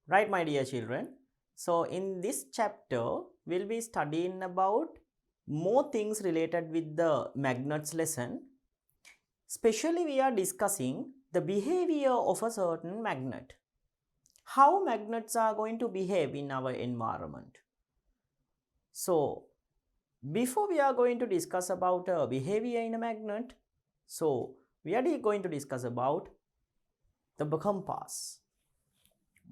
Right, my dear children? So in this chapter, we'll be studying about more things related with the magnets lesson. Especially we are discussing the behavior of a certain magnet. How magnets are going to behave in our environment. So before we are going to discuss about behavior in a magnet, so we are going to discuss about the compass.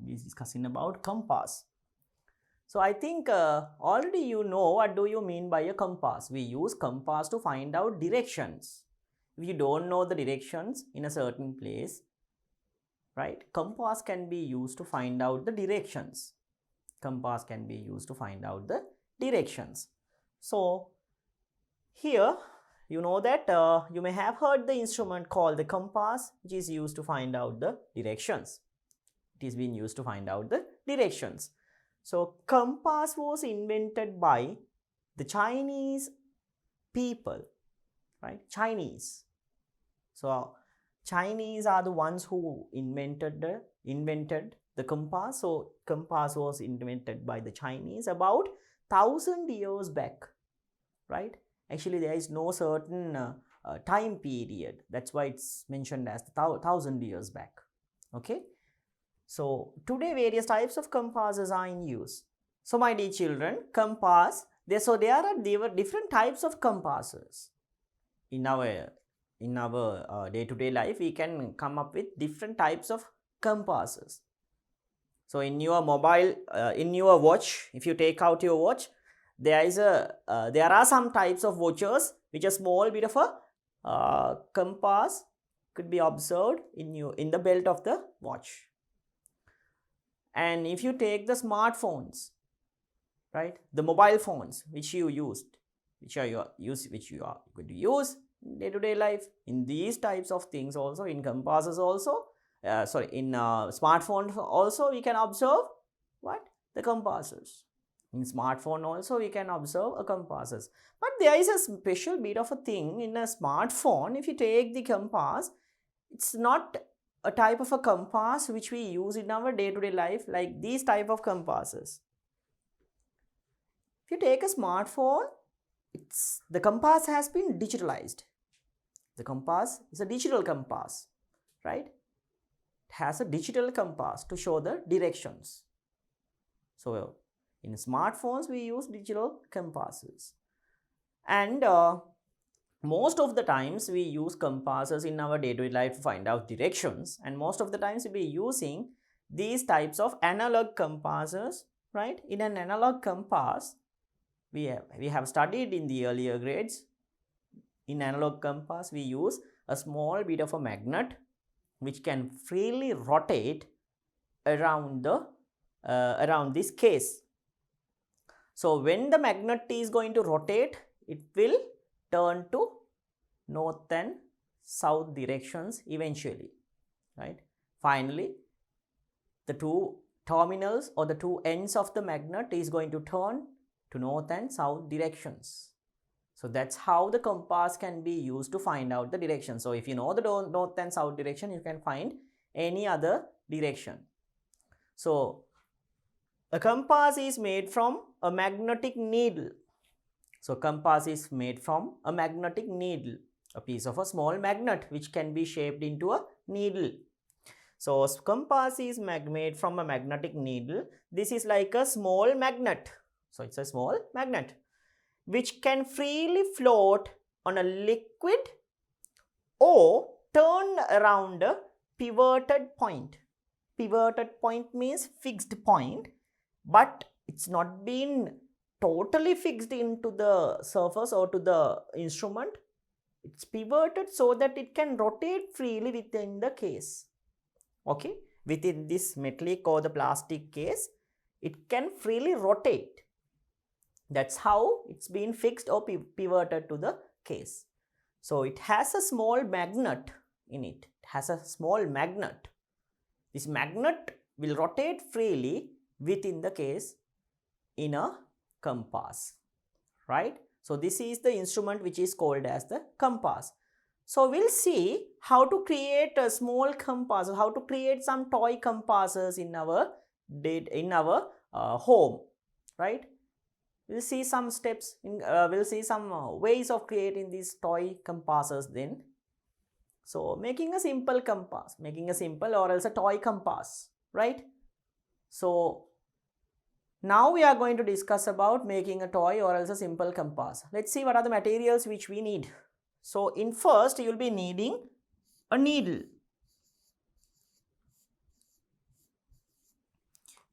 We are discussing about compass. So I think already you know what do you mean by a compass. We use compass to find out directions. If you don't know the directions in a certain place, right, compass can be used to find out the directions. Compass can be used to find out the directions. So here you know that you may have heard the instrument called the compass, which is used to find out the directions. It is being used to find out the directions. So compass was invented by the Chinese people, right? Chinese. So Chinese are the ones who invented the compass. So compass was invented by the Chinese about 1000 years back, right? Actually, there is no certain time period. That's why it's mentioned as the 1000 years back. Okay. So today various types of compasses are in use. So my dear children, compass, there are different types of compasses. In our day-to-day life, we can come up with different types of compasses. So in your mobile, in your watch, if you take out your watch, there are some types of watches which a small bit of a compass could be observed in the belt of the watch. And if you take the smartphones, right, the mobile phones which you used, which you are going to use in day-to-day life, in these types of things also, in compasses also, in smartphones also we can observe what? The compasses. In smartphone also we can observe a compasses. But there is a special bit of a thing in a smartphone. If you take the compass, it's not a type of a compass which we use in our day-to-day life like these type of compasses. If you take a smartphone, the compass has been digitalized. The compass is a digital compass, right? It has a digital compass to show the directions. So in smartphones we use digital compasses, and most of the times we use compasses in our day-to-day life to find out directions, and most of the times we'll be using these types of analog compasses, right? In an analog compass, we have studied in the earlier grades. In analog compass, we use a small bit of a magnet which can freely rotate around this case. So when the magnet is going to rotate, it will turn to north and south directions eventually, right? Finally, the two terminals or the two ends of the magnet is going to turn to north and south directions. So that's how the compass can be used to find out the direction. So if you know the north and south direction, you can find any other direction. So a compass is made from a magnetic needle. So compass is made from a magnetic needle, a piece of a small magnet which can be shaped into a needle. So compass is made from a magnetic needle. This is like a small magnet. So it's a small magnet which can freely float on a liquid or turn around a pivoted point. Pivoted point means fixed point, but it's not been totally fixed into the surface or to the instrument. It's pivoted so that it can rotate freely within the case. Okay, within this metallic or the plastic case, it can freely rotate. That's how it's been fixed or pivoted to the case. So it has a small magnet in it. It has a small magnet. This magnet will rotate freely within the case in a compass, right? So this is the instrument which is called as the compass. So we'll see how to create a small compass, how to create some toy compasses in our did in our home, right? We'll see some steps in we'll see some ways of creating these toy compasses then. So making a simple compass, making a simple or else a toy compass, right? So now we are going to discuss about making a toy or else a simple compass. Let's see what are the materials which we need. So in first you will be needing a needle.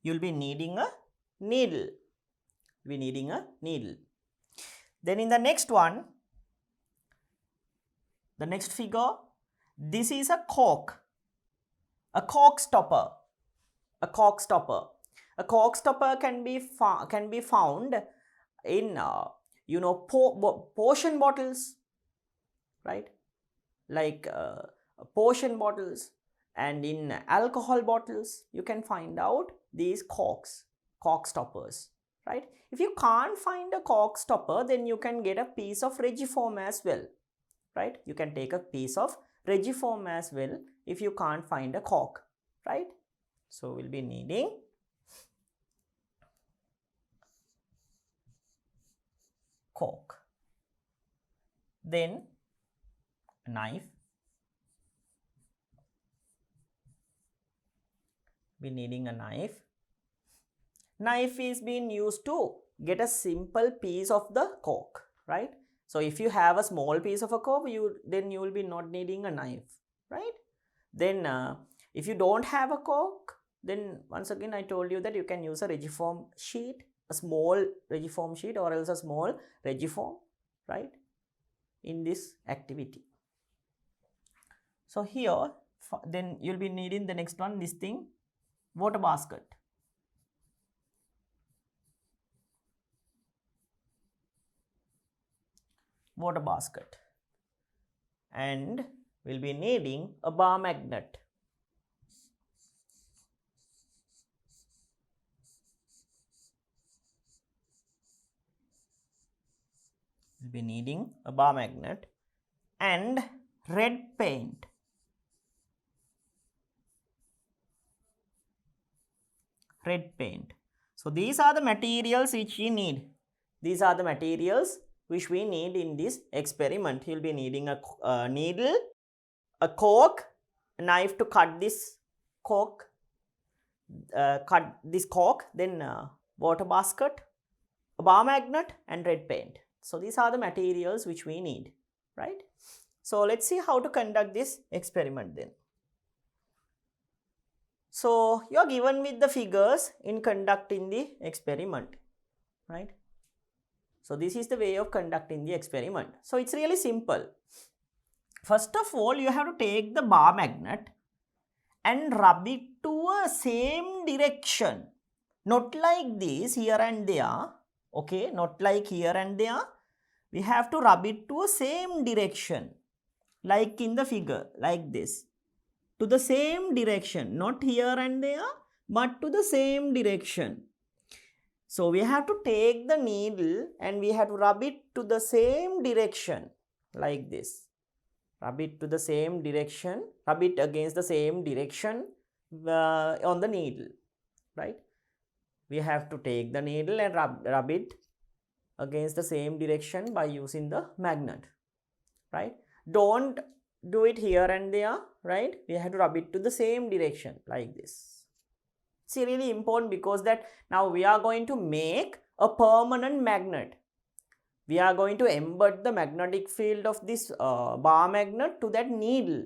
You'll be needing a needle. We're needing a needle. Then in the next one, the next figure, this is a cork stopper, a cork stopper. A cork stopper can be found in potion bottles, right? Like potion bottles, and in alcohol bottles you can find out these cork stoppers, right? If you can't find a cork stopper, then you can get a piece of regiform as well, right? You can take a piece of regiform as well if you can't find a cork, right? So we'll be needing cork, then a knife, we're needing a knife. Knife is being used to get a simple piece of the cork, right? So if you have a small piece of a cork, then you will be not needing a knife, right? Then if you don't have a cork, then once again I told you that you can use a regiform sheet, a small regiform sheet or else a small regiform, right, in this activity. So here then you'll be needing the next one, this thing, water basket. Water basket, and we'll be needing a bar magnet. We'll be needing a bar magnet and red paint. Red paint. So these are the materials which we need. These are the materials which we need in this experiment. You'll be needing a needle, a cork, a knife to cut this cork, then water basket, a bar magnet and red paint. So these are the materials which we need, right? So let's see how to conduct this experiment then. So you are given with the figures in conducting the experiment, right? So this is the way of conducting the experiment. So it's really simple. First of all, you have to take the bar magnet and rub it to a same direction. Not like this here and there, okay? Not like here and there. We have to rub it to a same direction, like in the figure, like this. To the same direction, not here and there, but to the same direction. So we have to take the needle and we have to rub it to the same direction, like this. Rub it to the same direction, rub it against the same direction on the needle, right? We have to take the needle and rub it against the same direction by using the magnet, right? Don't do it here and there, right? We have to rub it to the same direction, like this. It's really important because that now we are going to make a permanent magnet. We are going to embed the magnetic field of this bar magnet to that needle,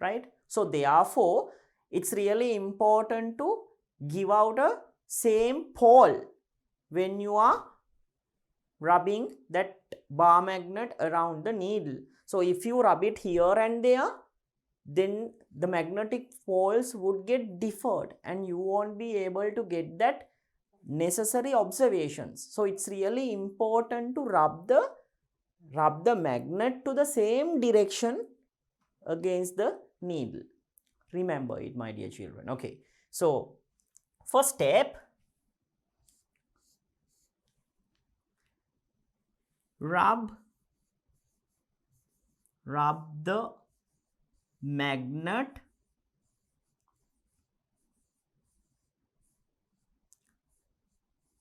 right? So therefore, it's really important to give out a same pole when you are rubbing that bar magnet around the needle. So if you rub it here and there, then the magnetic poles would get deferred and you won't be able to get that necessary observations. So it's really important to rub the magnet to the same direction against the needle. Remember it, my dear children. Okay, so first step, rub the magnet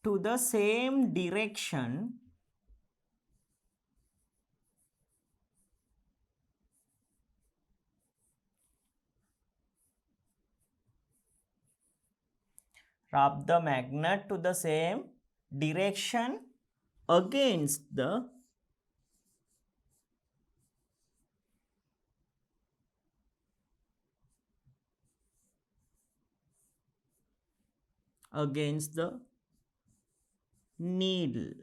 to the same direction rub the magnet to the same direction against the needle,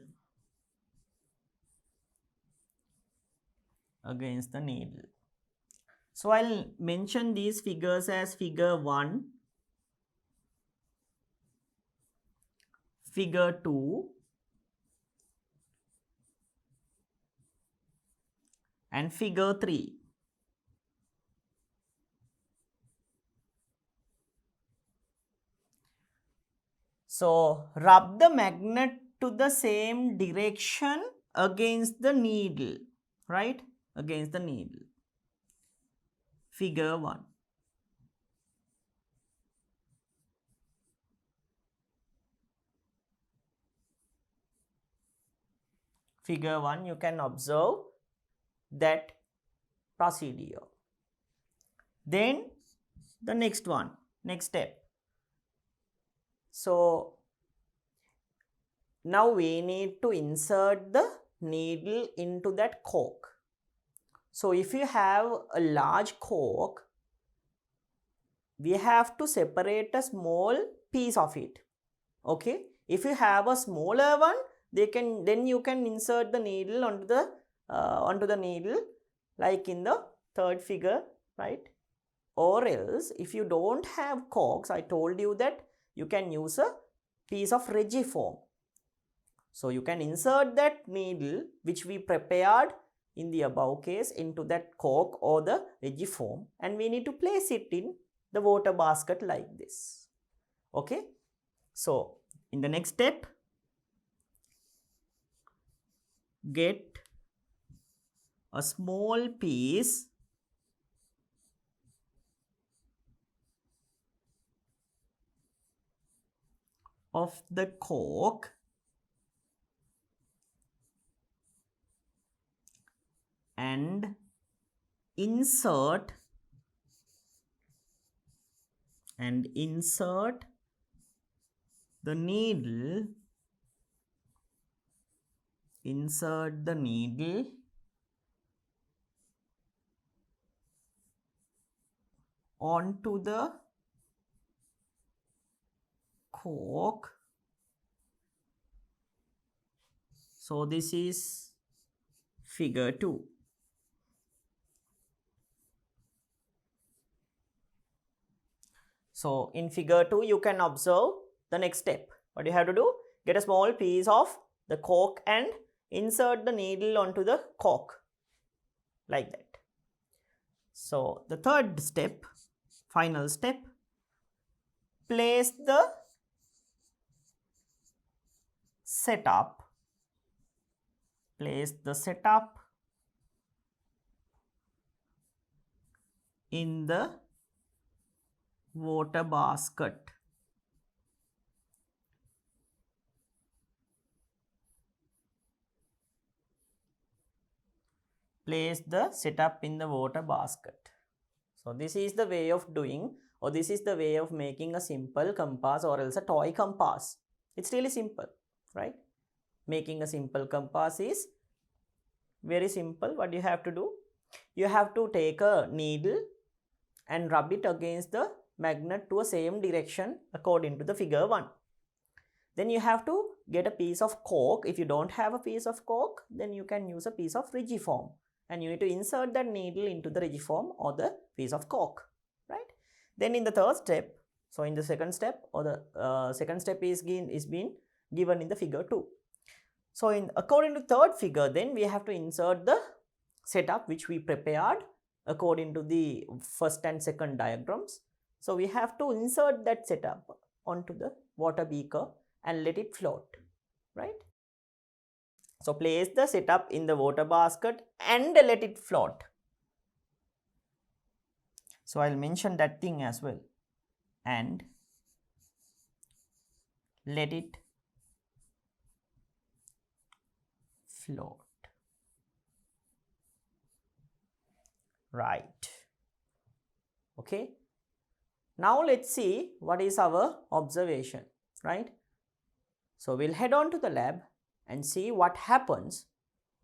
against the needle. So I'll mention these figures as figure 1, figure 2 and figure 3. So rub the magnet to the same direction against the needle, right? Against the needle. Figure 1. Figure 1, you can observe that procedure. Then the next step. So now we need to insert the needle into that cork. So if you have a large cork, we have to separate a small piece of it. Okay. If you have a smaller one, then you can insert the needle onto the needle, like in the third figure, right? Or else, if you don't have corks, I told you that you can use a piece of regiform. So you can insert that needle which we prepared in the above case into that cork or the regiform, and we need to place it in the water basket like this. Okay. So in the next step, get a small piece of the cork and insert the needle onto the cork. So this is figure 2. So in figure 2, you can observe the next step. What you have to do? Get a small piece of the cork and insert the needle onto the cork like that. So the third step, final step, place the setup in the water basket. Place the setup in the water basket. So this is the way of doing, or this is the way of making a simple compass or else a toy compass. It's really simple, right? Making a simple compass is very simple. What you have to do? You have to take a needle and rub it against the magnet to a same direction according to the figure 1. Then you have to get a piece of cork. If you don't have a piece of cork, then you can use a piece of regiform, and you need to insert that needle into the regiform or the piece of cork, right? Then in the third step, so in the second step, or the second step is being given in the figure 2. So according to third figure, then we have to insert the setup which we prepared according to the first and second diagrams. So we have to insert that setup onto the water beaker and let it float, right? So place the setup in the water basket and let it float. So I'll mention that thing as well. And let it float. Right. Okay. Now let's see what is our observation, right? So we'll head on to the lab and see what happens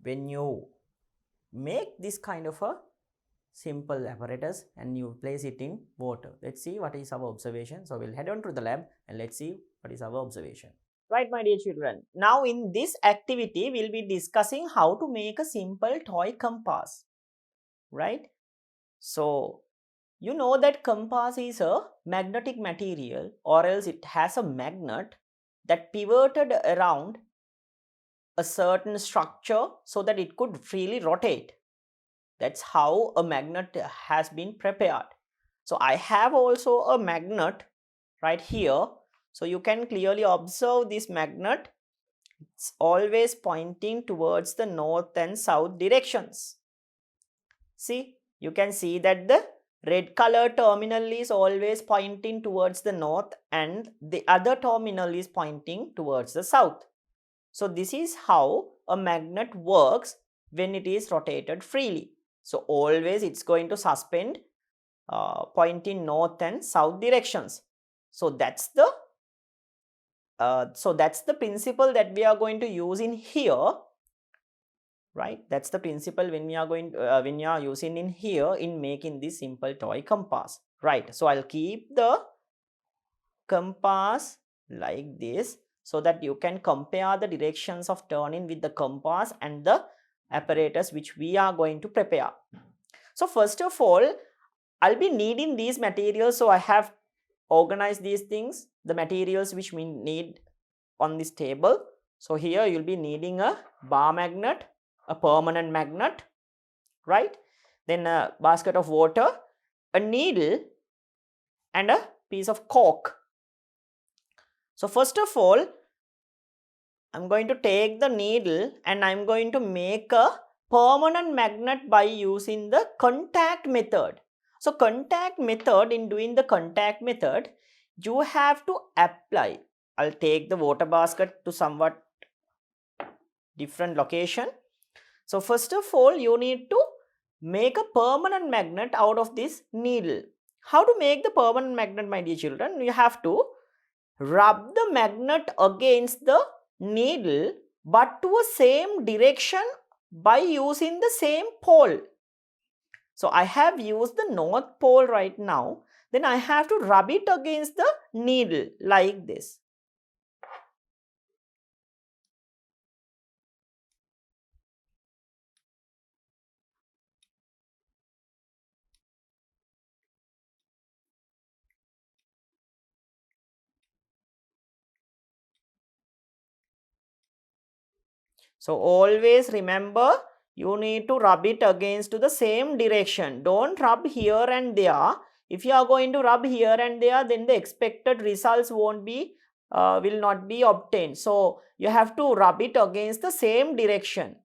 when you make this kind of a simple apparatus and you place it in water. Let's see what is our observation. So we'll head on to the lab and let's see what is our observation. Right, my dear children. Now in this activity, we'll be discussing how to make a simple toy compass, right? So you know that compass is a magnetic material, or else it has a magnet that pivoted around a certain structure so that it could freely rotate. That's how a magnet has been prepared. So I have also a magnet right here. So you can clearly observe this magnet. It's always pointing towards the north and south directions. See, you can see that the red color terminal is always pointing towards the north and the other terminal is pointing towards the south. So this is how a magnet works when it is rotated freely. So always it's going to suspend pointing north and south directions. So that's the principle that we are going to use in here, right? That's the principle when we are using in here in making this simple toy compass, right? So I'll keep the compass like this so that you can compare the directions of turning with the compass and the apparatus which we are going to prepare. So first of all, I'll be needing these materials. So I have organized these things, the materials which we need on this table. So here you'll be needing a bar magnet, a permanent magnet, right? Then a basket of water, a needle, and a piece of cork. So first of all, I'm going to take the needle and I'm going to make a permanent magnet by using the contact method. So contact method, in doing the contact method, you have to apply. I'll take the water basket to somewhat different location. So first of all, you need to make a permanent magnet out of this needle. How to make the permanent magnet, my dear children? You have to rub the magnet against the needle but to a same direction by using the same pole. So I have used the north pole right now. Then I have to rub it against the needle like this. So always remember, you need to rub it against to the same direction. Don't rub here and there. If you are going to rub here and there, then the expected results will not be obtained. So you have to rub it against the same direction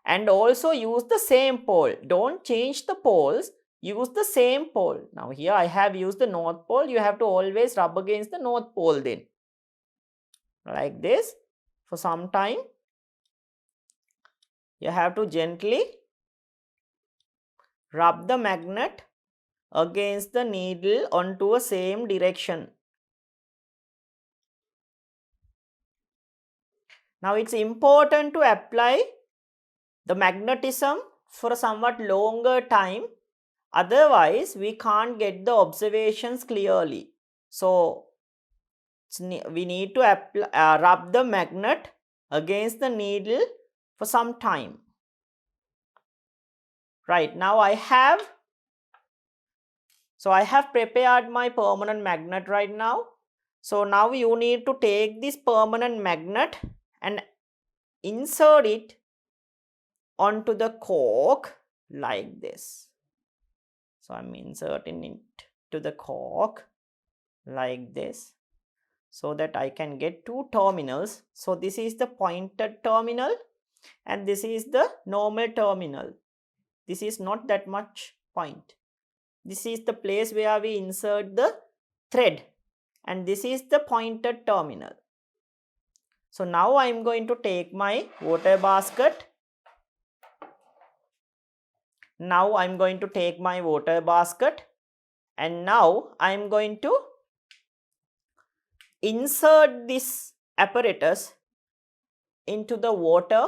and also use the same pole. Don't change the poles. Use the same pole. Now here I have used the north pole. You have to always rub against the north pole then. Like this for some time. You have to gently rub the magnet against the needle onto a same direction. Now it's important to apply the magnetism for a somewhat longer time. Otherwise, we can't get the observations clearly. So we need to rub the magnet against the needle for some time. Right, now I have prepared my permanent magnet right now. So now you need to take this permanent magnet and insert it onto the cork like this. So I'm inserting it to the cork like this so that I can get two terminals. So this is the pointed terminal and this is the normal terminal. This is not that much point. This is the place where we insert the thread and this is the pointed terminal. So now I am going to take my water basket now I'm going to take my water basket, and now I'm going to insert this apparatus into the water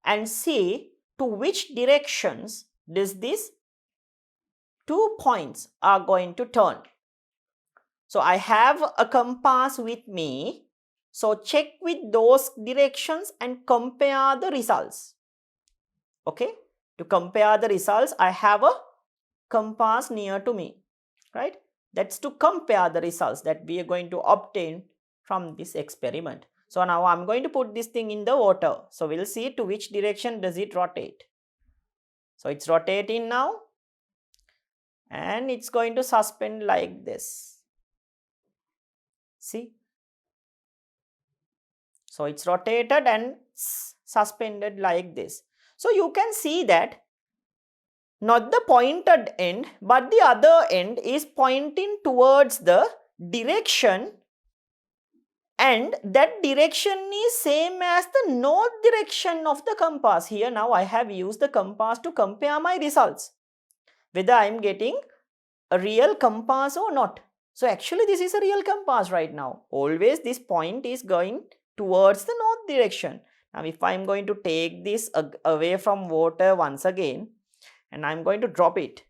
and see to which directions these 2 points are going to turn. So I have a compass with me. So check with those directions and compare the results. Okay, to compare the results, I have a compass near to me, right? That's to compare the results that we are going to obtain from this experiment. So now I'm going to put this thing in the water. So we'll see to which direction does it rotate. So it's rotating now, and it's going to suspend like this. See? So it's rotated and suspended like this. So you can see that not the pointed end, but the other end is pointing towards the direction, and that direction is same as the north direction of the compass. Here now I have used the compass to compare my results, whether I am getting a real compass or not. So actually this is a real compass right now. Always this point is going towards the north direction. Now if I am going to take this away from water once again, and I am going to drop it,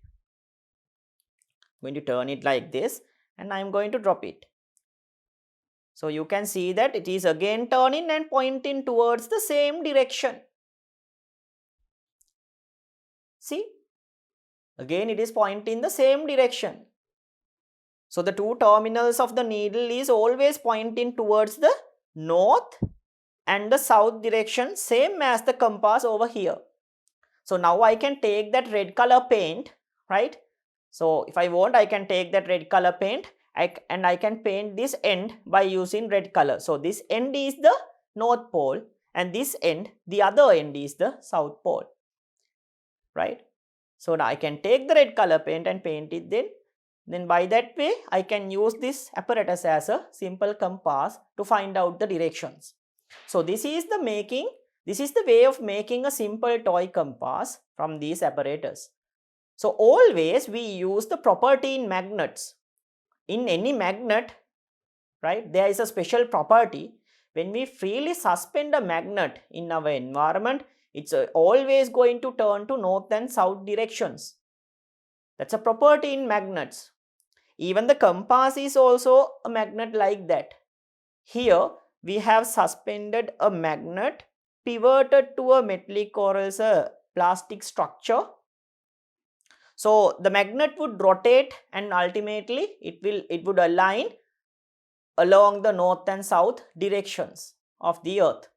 I'm going to turn it like this, and I am going to drop it. So you can see that it is again turning and pointing towards the same direction. See, again it is pointing the same direction. So the 2 terminals of the needle is always pointing towards the north and the south direction, same as the compass over here. So now I can take that red color paint, right? So if I want, I can take that red color paint and I can paint this end by using red color. So this end is the north pole, and this end, the other end, is the south pole, right? So now I can take the red color paint and paint it then by that way I can use this apparatus as a simple compass to find out the directions. So this is the way of making a simple toy compass from these apparatus. So always we use the property in magnets. In any magnet, right, there is a special property. When we freely suspend a magnet in our environment, it's always going to turn to north and south directions. That's a property in magnets. Even the compass is also a magnet like that. Here we have suspended a magnet pivoted to a metallic or else a plastic structure. So the magnet would rotate and ultimately it would align along the north and south directions of the earth.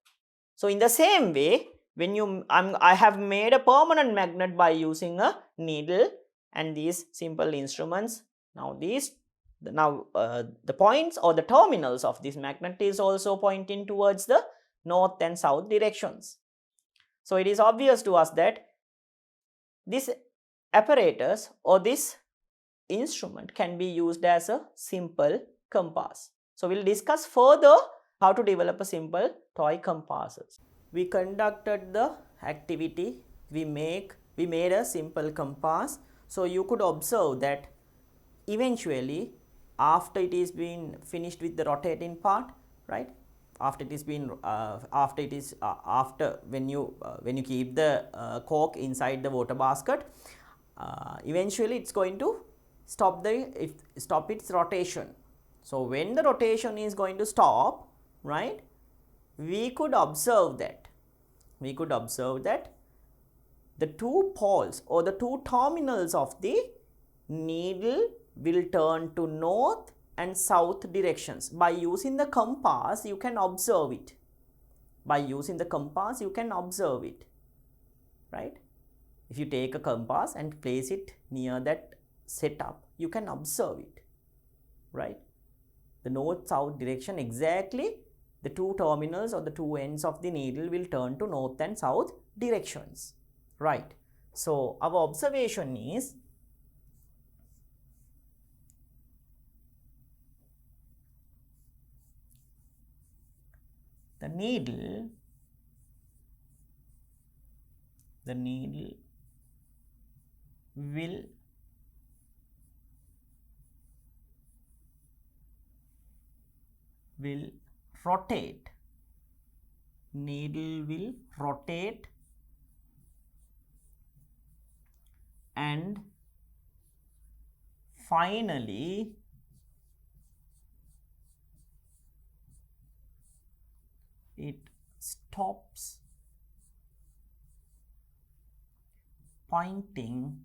So in the same way, when I have made a permanent magnet by using a needle and these simple instruments. Now the points or the terminals of this magnet is also pointing towards the north and south directions. So it is obvious to us that this apparatus or this instrument can be used as a simple compass. So we'll discuss further how to develop a simple toy compasses. We conducted the activity, we made a simple compass. So you could observe that eventually after it is been finished with the rotating part, right, after when you keep the cork inside the water basket, eventually it's going to stop its rotation. So when the rotation is going to stop, right, we could observe that the 2 poles or the 2 terminals of the needle will turn to north and south directions. By using the compass you can observe it. Right? If you take a compass and place it near that setup, you can observe it, right? The north-south direction, exactly the 2 terminals or the 2 ends of the needle will turn to north and south directions, right? So our observation is the needle will rotate, needle will rotate and finally it stops pointing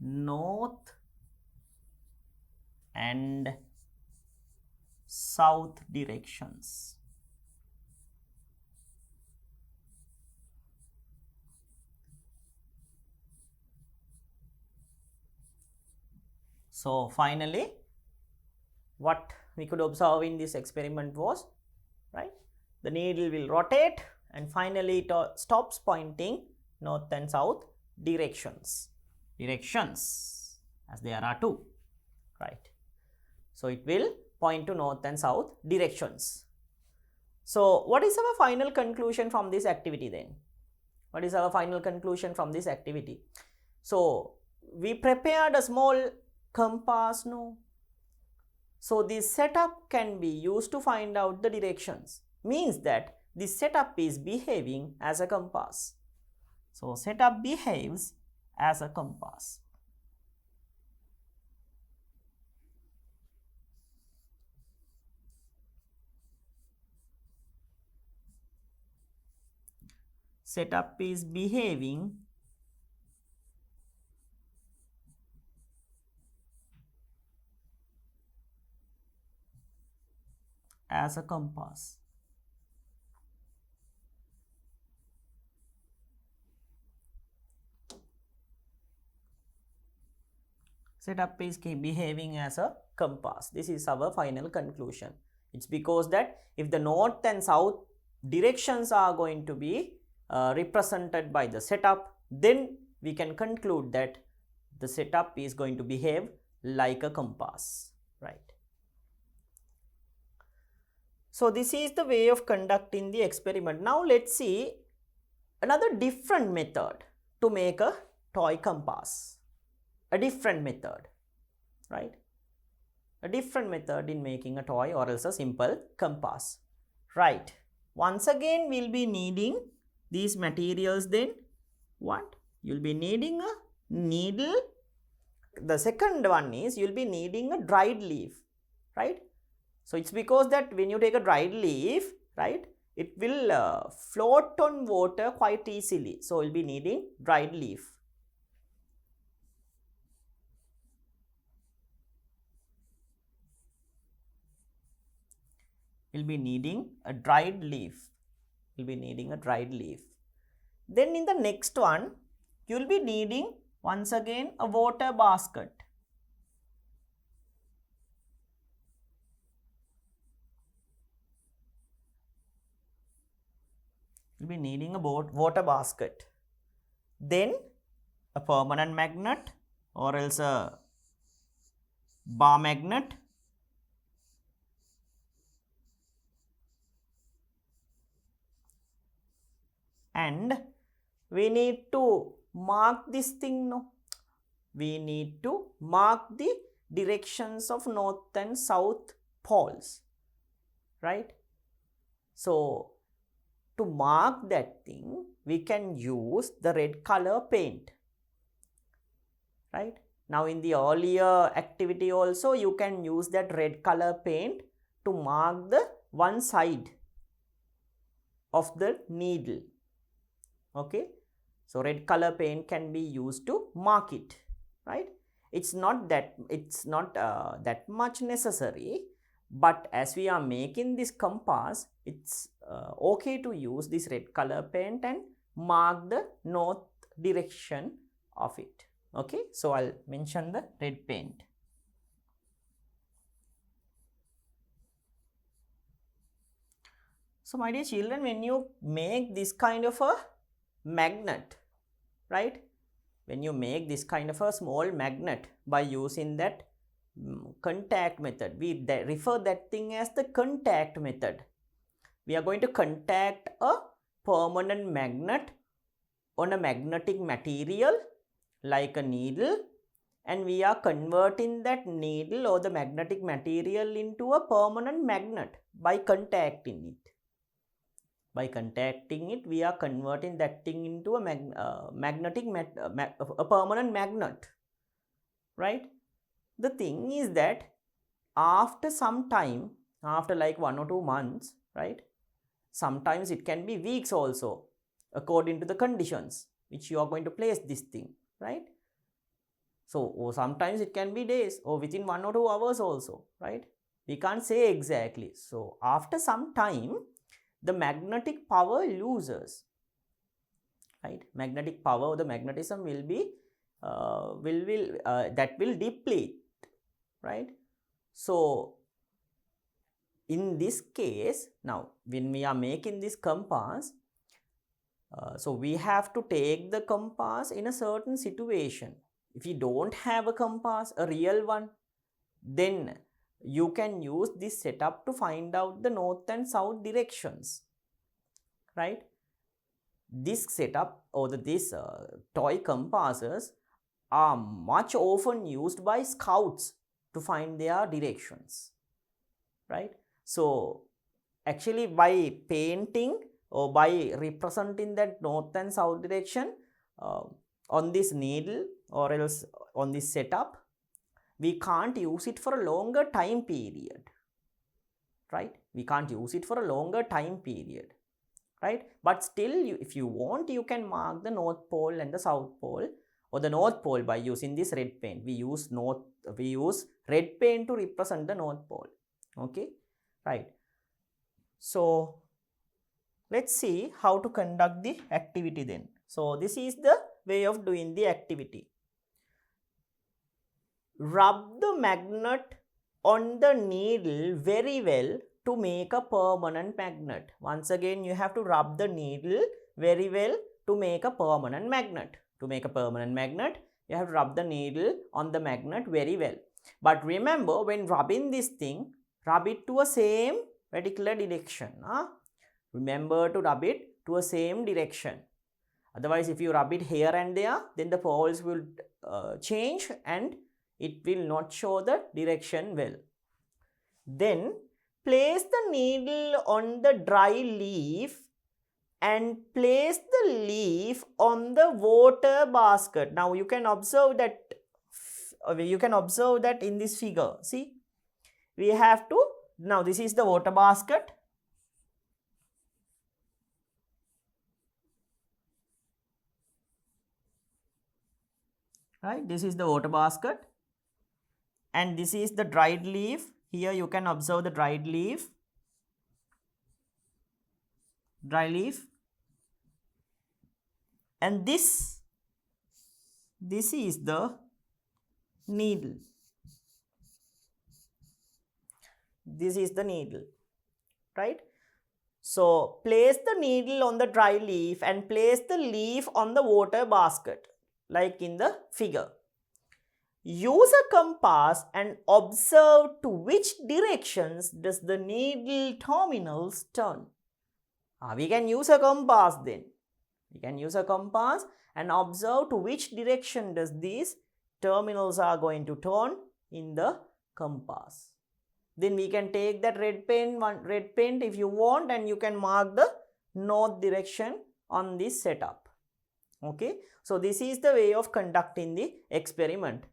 north and south directions. So finally, what we could observe in this experiment was, right, the needle will rotate and finally it stops pointing north and south directions, as there are two, right. So it will point to north and south directions. So what is our final conclusion from this activity then? What is our final conclusion from this activity? So we prepared a small compass, no? So this setup can be used to find out the directions. Means that this setup is behaving as a compass. So setup behaves as a compass. Setup is behaving as a compass. Setup is behaving as a compass. This is our final conclusion. It's because that if the north and south directions are going to be represented by the setup, then we can conclude that the setup is going to behave like a compass, right? So this is the way of conducting the experiment. Now let's see another different method to make a toy compass. A different method, right? A different method in making a toy or else a simple compass, right? Once again we'll be needing these materials. Then what? You'll be needing a needle. The second one is you'll be needing a dried leaf, right? So it's because that when you take a dried leaf, right, it will float on water quite easily. So you'll be needing dried leaf. You'll be needing a dried leaf. You'll be needing a dried leaf. Then in the next one, you'll be needing once again a water basket. You'll be needing a water basket. Then a permanent magnet or else a bar magnet. And we need to mark this thing, no? We need to mark the directions of north and south poles, right? So to mark that thing, we can use the red color paint, right? Now in the earlier activity also, you can use that red color paint to mark the one side of the needle. Okay, so red color paint can be used to mark it, right? It's not that much necessary, but as we are making this compass, it's okay to use this red color paint and mark the north direction of it. Okay, so I'll mention the red paint. So my dear children, when you make this kind of a magnet, right, when you make this kind of a small magnet by using that contact method, we refer that thing as the contact method. We are going to contact a permanent magnet on a magnetic material like a needle, and we are converting that needle or the magnetic material into a permanent magnet by contacting it. By contacting it, we are converting that thing into a permanent magnet, right? The thing is that after some time, after like 1 or 2 months, right? Sometimes it can be weeks also, according to the conditions which you are going to place this thing, right? So, or sometimes it can be days or within 1 or 2 hours also, right? We can't say exactly. So, after some time, the magnetic power loses, right? Magnetic power, the magnetism will be that will deplete, right? So in this case, now when we are making this compass, so we have to take the compass in a certain situation. If you don't have a compass, a real one, then you can use this setup to find out the north and south directions, right? This setup or these toy compasses are much often used by scouts to find their directions, right? So actually by painting or by representing that north and south direction on this needle or else on this setup, we can't use it for a longer time period, right? We can't use it for a longer time period, right? But still, if you want, you can mark the north pole and the south pole, or the north pole by using this red paint. We use red paint to represent the north pole, okay, right? So let's see how to conduct the activity then. So this is the way of doing the activity. Rub the magnet on the needle very well to make a permanent magnet. Once again, you have to rub the needle very well to make a permanent magnet. To make a permanent magnet, you have to rub the needle on the magnet very well. But remember, when rubbing this thing, rub it to a same particular direction. Remember to rub it to a same direction. Otherwise, if you rub it here and there, then the poles will change and it will not show the direction well. Then place the needle on the dry leaf and place the leaf on the water basket. Now you can observe that in this figure. See, we have to, now this is the water basket. Right, this is the water basket and this is the dried leaf. Here you can observe the dry leaf, and this is the needle. This is the needle, right? So place the needle on the dry leaf and place the leaf on the water basket like in the figure. Use a compass and observe to which directions does the needle terminals turn. We can use a compass then. We can use a compass and observe to which direction does these terminals are going to turn in the compass. Then we can take that red paint if you want, and you can mark the north direction on this setup. Okay, so this is the way of conducting the experiment.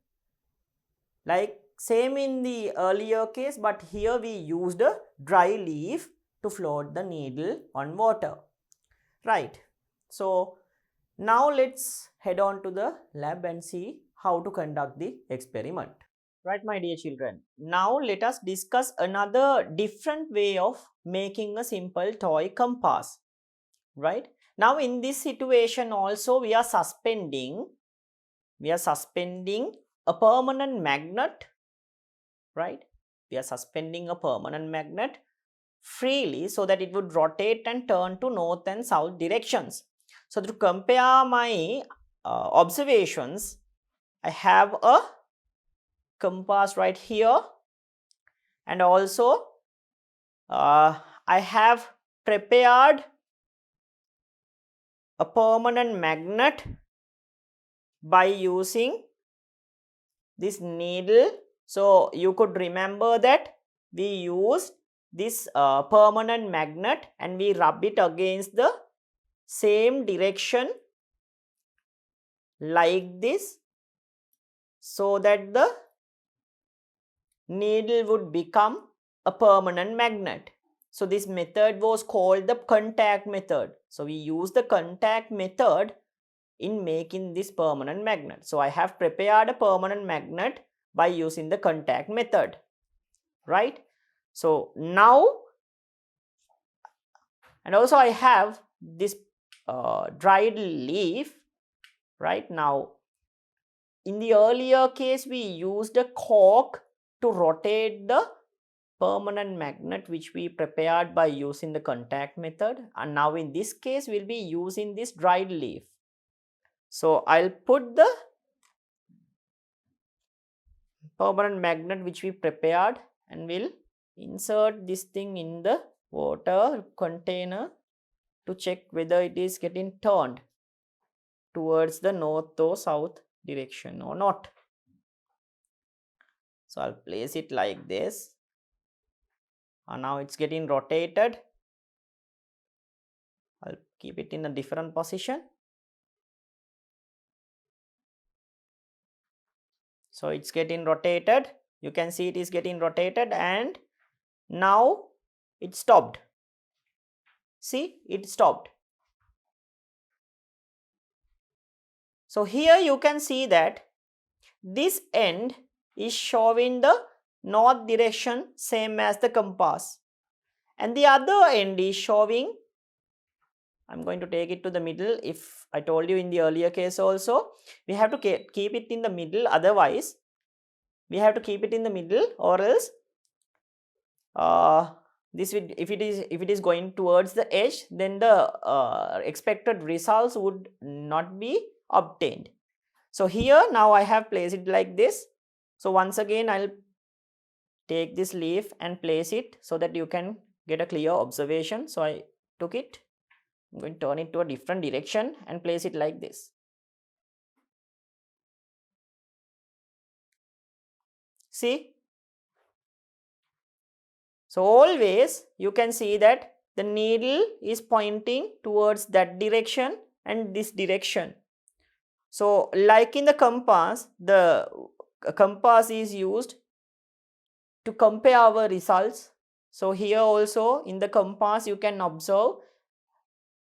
Like same in the earlier case, but here we used a dry leaf to float the needle on water, right? So now let's head on to the lab and see how to conduct the experiment. Right, my dear children. Now let us discuss another different way of making a simple toy compass. Right? Now in this situation also we are suspending a permanent magnet. Right? We are suspending a permanent magnet freely so that it would rotate and turn to north and south directions. So to compare my observations, I have a compass right here, and also I have prepared a permanent magnet by using this needle. So you could remember that we used this permanent magnet and we rub it against the same direction like this, so that the needle would become a permanent magnet. So this method was called the contact method. So we use the contact method in making this permanent magnet. So I have prepared a permanent magnet by using the contact method, right? So now, and also I have this dried leaf. Right now, in the earlier case, we used a cork to rotate the permanent magnet which we prepared by using the contact method, and now in this case we'll be using this dried leaf. So I'll put the permanent magnet which we prepared and we'll insert this thing in the water container to check whether it is getting turned towards the north or south direction or not. So I'll place it like this, and now it's getting rotated. I'll keep it in a different position. So it's getting rotated. You can see it is getting rotated, and now it stopped. See, it stopped. So here you can see that this end is showing the north direction same as the compass, and the other end is showing, I'm going to take it to the middle. If I told you in the earlier case also, we have to keep it in the middle, otherwise we have to keep it in the middle, or else this would, if it is going towards the edge, then the expected results would not be obtained. So here now I have placed it like this. So once again I'll take this leaf and place it so that you can get a clear observation. So I took it, I'm going to turn it to a different direction and place it like this. See? So always you can see that the needle is pointing towards that direction and this direction. So like in the compass is used to compare our results. So here also in the compass you can observe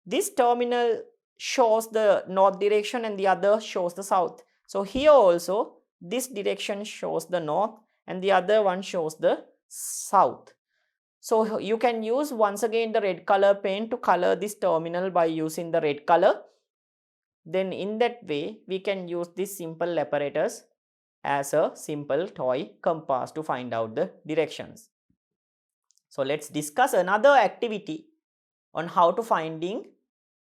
this terminal shows the north direction and the other shows the south. So here also this direction shows the north and the other one shows the south. So you can use once again the red color pen to color this terminal by using the red color. Then in that way we can use this simple apparatus as a simple toy compass to find out the directions. So let's discuss another activity on how to finding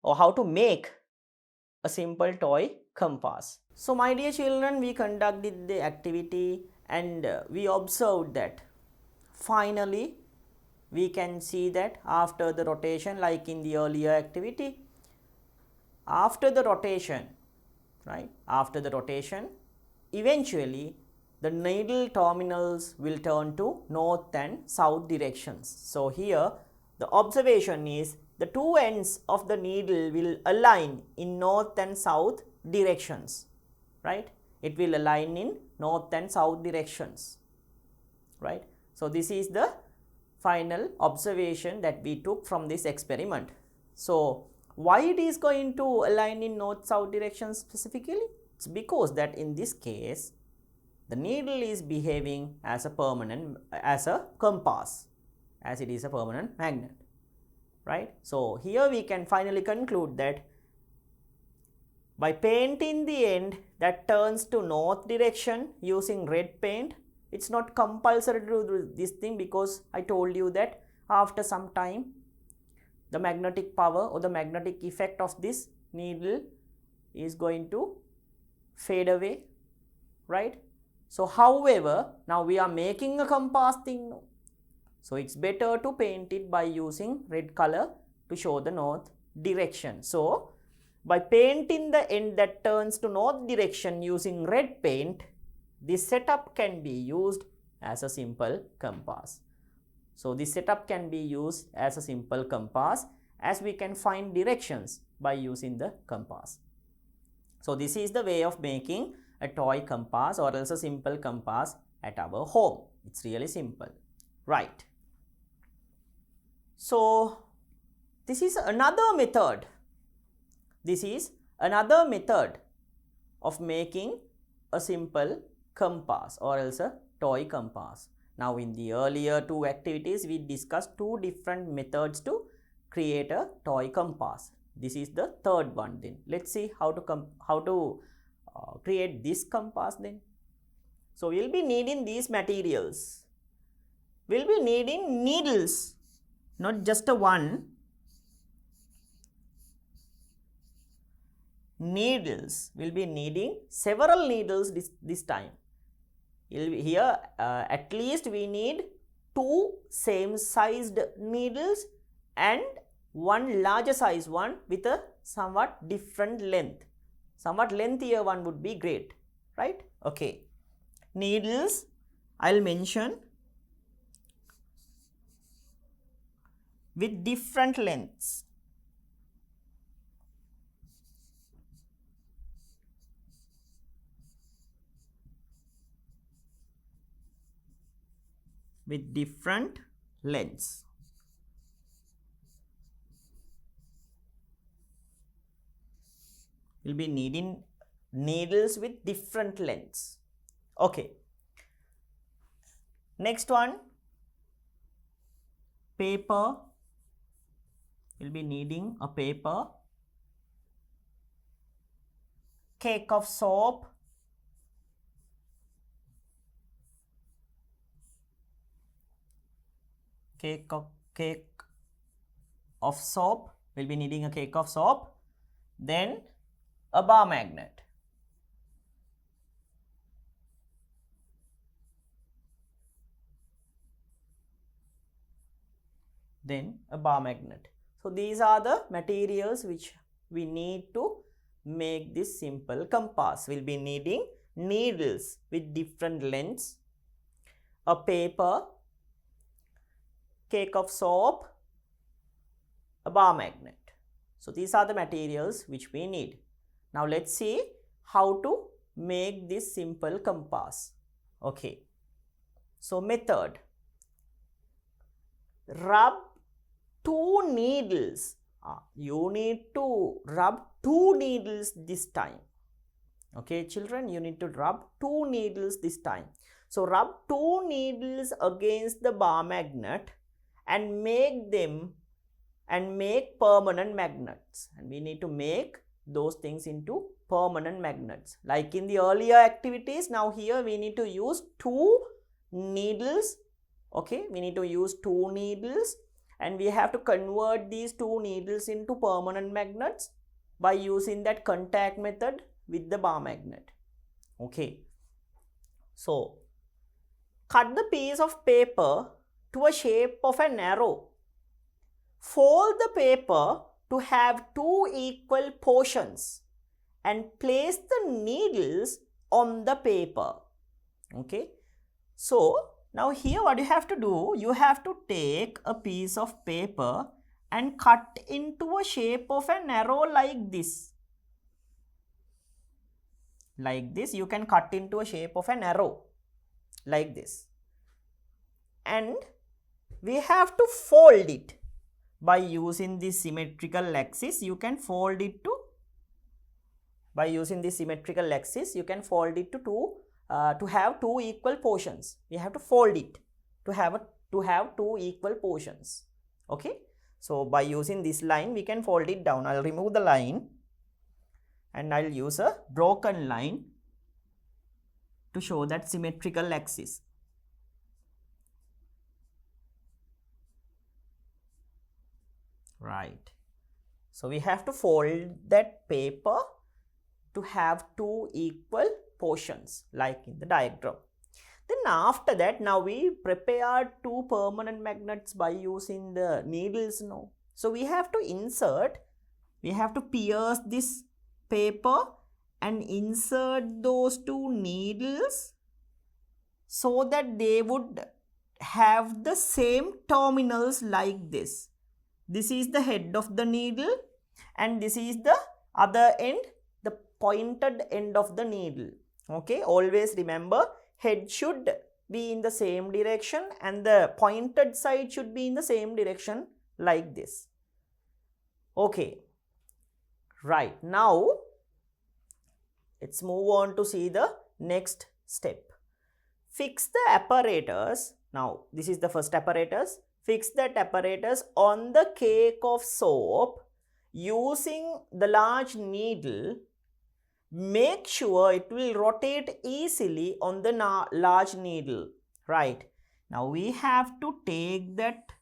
or how to make a simple toy compass. So my dear children, we conducted the activity and we observed that finally we can see that after the rotation, like in the earlier activity, after the rotation, right, after the rotation, eventually the needle terminals will turn to north and south directions. So here the observation is the two ends of the needle will align in north and south directions, right? It will align in north and south directions, right? So this is the final observation that we took from this experiment. So why it is going to align in north-south directions specifically? It's because that in this case the needle is behaving as a compass, as it is a permanent magnet, right? So here we can finally conclude that by painting the end that turns to north direction using red paint, it's not compulsory to do this thing, because I told you that after some time the magnetic power or the magnetic effect of this needle is going to fade away, right? So however, now we are making a compass thing, so it's better to paint it by using red color to show the north direction. So By painting the end that turns to north direction using red paint, this setup can be used as a simple compass. So this setup can be used as a simple compass, as we can find directions by using the compass. So this is the way of making a toy compass or else a simple compass at our home. It's really simple, right? So this is another method. This is another method of making a simple compass or else a toy compass. Now in the earlier two activities, we discussed two different methods to create a toy compass. This is the third one. Then let's see how to create this compass then. So we'll be needing these materials. We'll be needing needles, not just a one. Needles. We'll be needing several needles this time. Here at least we need two same sized needles and one larger size one with a somewhat different length. Somewhat lengthier one would be great, right? Okay. Needles I'll mention with different lengths. With different lengths. We'll be needing needles with different lengths. Okay. Next one, paper. We'll be needing a paper, cake of soap, cake of soap. We'll be needing a cake of soap. Then a bar magnet. Then a bar magnet. So these are the materials which we need to make this simple compass. We'll be needing needles with different lengths, a paper, cake of soap, a bar magnet. So these are the materials which we need. Now let's see how to make this simple compass. Okay. So method. Rub two needles. You need to rub two needles this time. Okay, children, you need to rub two needles this time. So rub two needles against the bar magnet and make permanent magnets. And we need to make those things into permanent magnets. Like in the earlier activities, now here we need to use two needles. Okay, we need to use two needles and we have to convert these two needles into permanent magnets by using that contact method with the bar magnet. Okay, so cut the piece of paper to a shape of an arrow. Fold the paper to have two equal portions and place the needles on the paper. Okay, so now here what you have to do, you have to take a piece of paper and cut into a shape of an arrow like this. Like this, you can cut into a shape of an arrow like this. And we have to fold it by using this symmetrical axis. You can fold it to, by using this symmetrical axis, you can fold it to have two equal portions. We have to fold it to have two equal portions. Okay, so by using this line we can fold it down. I'll remove the line and I'll use a broken line to show that symmetrical axis. Right, so we have to fold that paper to have two equal portions like in the diagram. Then after that, now we prepare two permanent magnets by using the needles now. So we have to insert we have to pierce this paper and insert those two needles so that they would have the same terminals like this. This is the head of the needle and this is the other end, the pointed end of the needle. Okay, always remember, head should be in the same direction and the pointed side should be in the same direction like this. Okay, right, now let's move on to see the next step. Fix the apparatus. Now this is the first apparatus. Fix that apparatus on the cake of soap using the large needle. Make sure it will rotate easily on the large needle. Right. Now we have to take that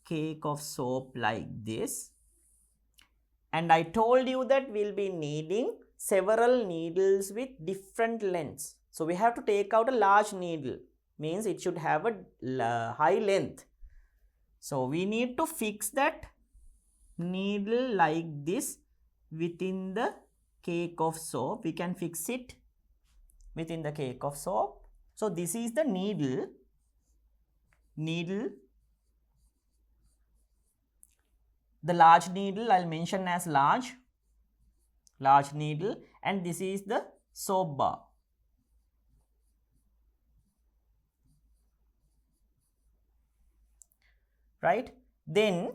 cake of soap like this. And I told you that we'll be needing several needles with different lengths. So we have to take out a large needle, means it should have a high length. So we need to fix that needle like this within the cake of soap. We can fix it within the cake of soap. So this is the needle. The large needle I'll mention as large needle, and this is the soap bar. Right, then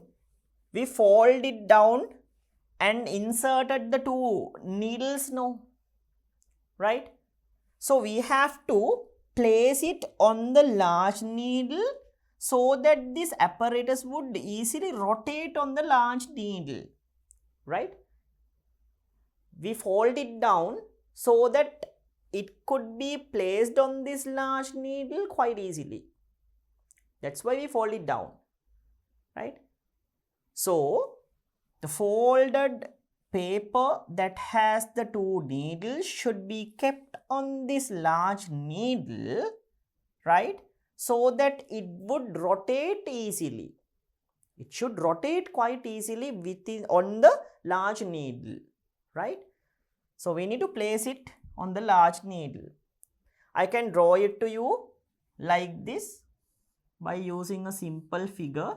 we fold it down and inserted the two needles now, right? So we have to place it on the large needle so that this apparatus would easily rotate on the large needle, right? We fold it down so that it could be placed on this large needle quite easily. That's why we fold it down, right? So the folded paper that has the two needles should be kept on this large needle, right? So that it would rotate easily. It should rotate quite easily on the large needle, right? So we need to place it on the large needle. I can draw it to you like this by using a simple figure.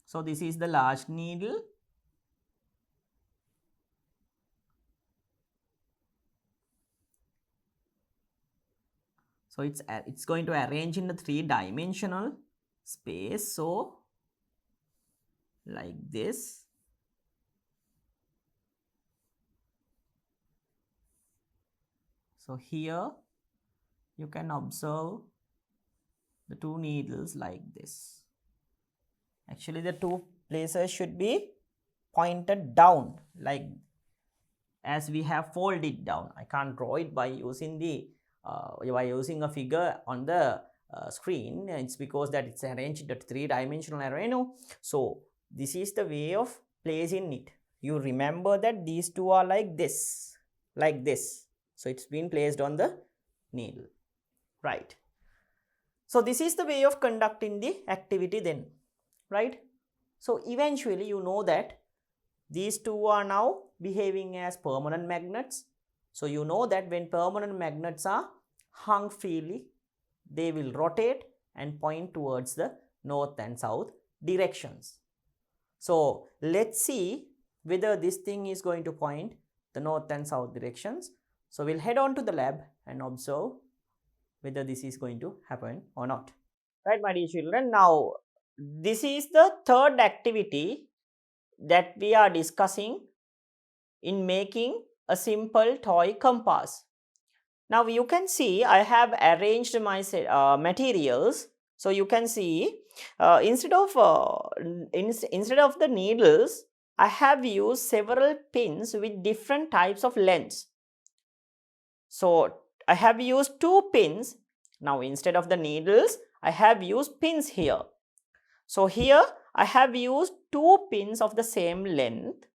So this is the large needle. So it's going to arrange in the three-dimensional space. So like this. So here you can observe the two needles like this. Actually, the two places should be pointed down, like as we have folded down. I can't draw it by using a figure on the screen. It's because that it's arranged at three-dimensional array. No? So this is the way of placing it. You remember that these two are like this. So it's been placed on the needle, right? So this is the way of conducting the activity then, right? So eventually you know that these two are now behaving as permanent magnets. So you know that when permanent magnets are hung freely, they will rotate and point towards the north and south directions. So let's see whether this thing is going to point the north and south directions. So we'll head on to the lab and observe whether this is going to happen or not. Right, my dear children. Now, this is the third activity that we are discussing in making a simple toy compass. Now, you can see I have arranged my materials. So you can see instead of the needles, I have used several pins with different types of lengths. So I have used two pins. Now instead of the needles, I have used pins here. So here I have used two pins of the same length,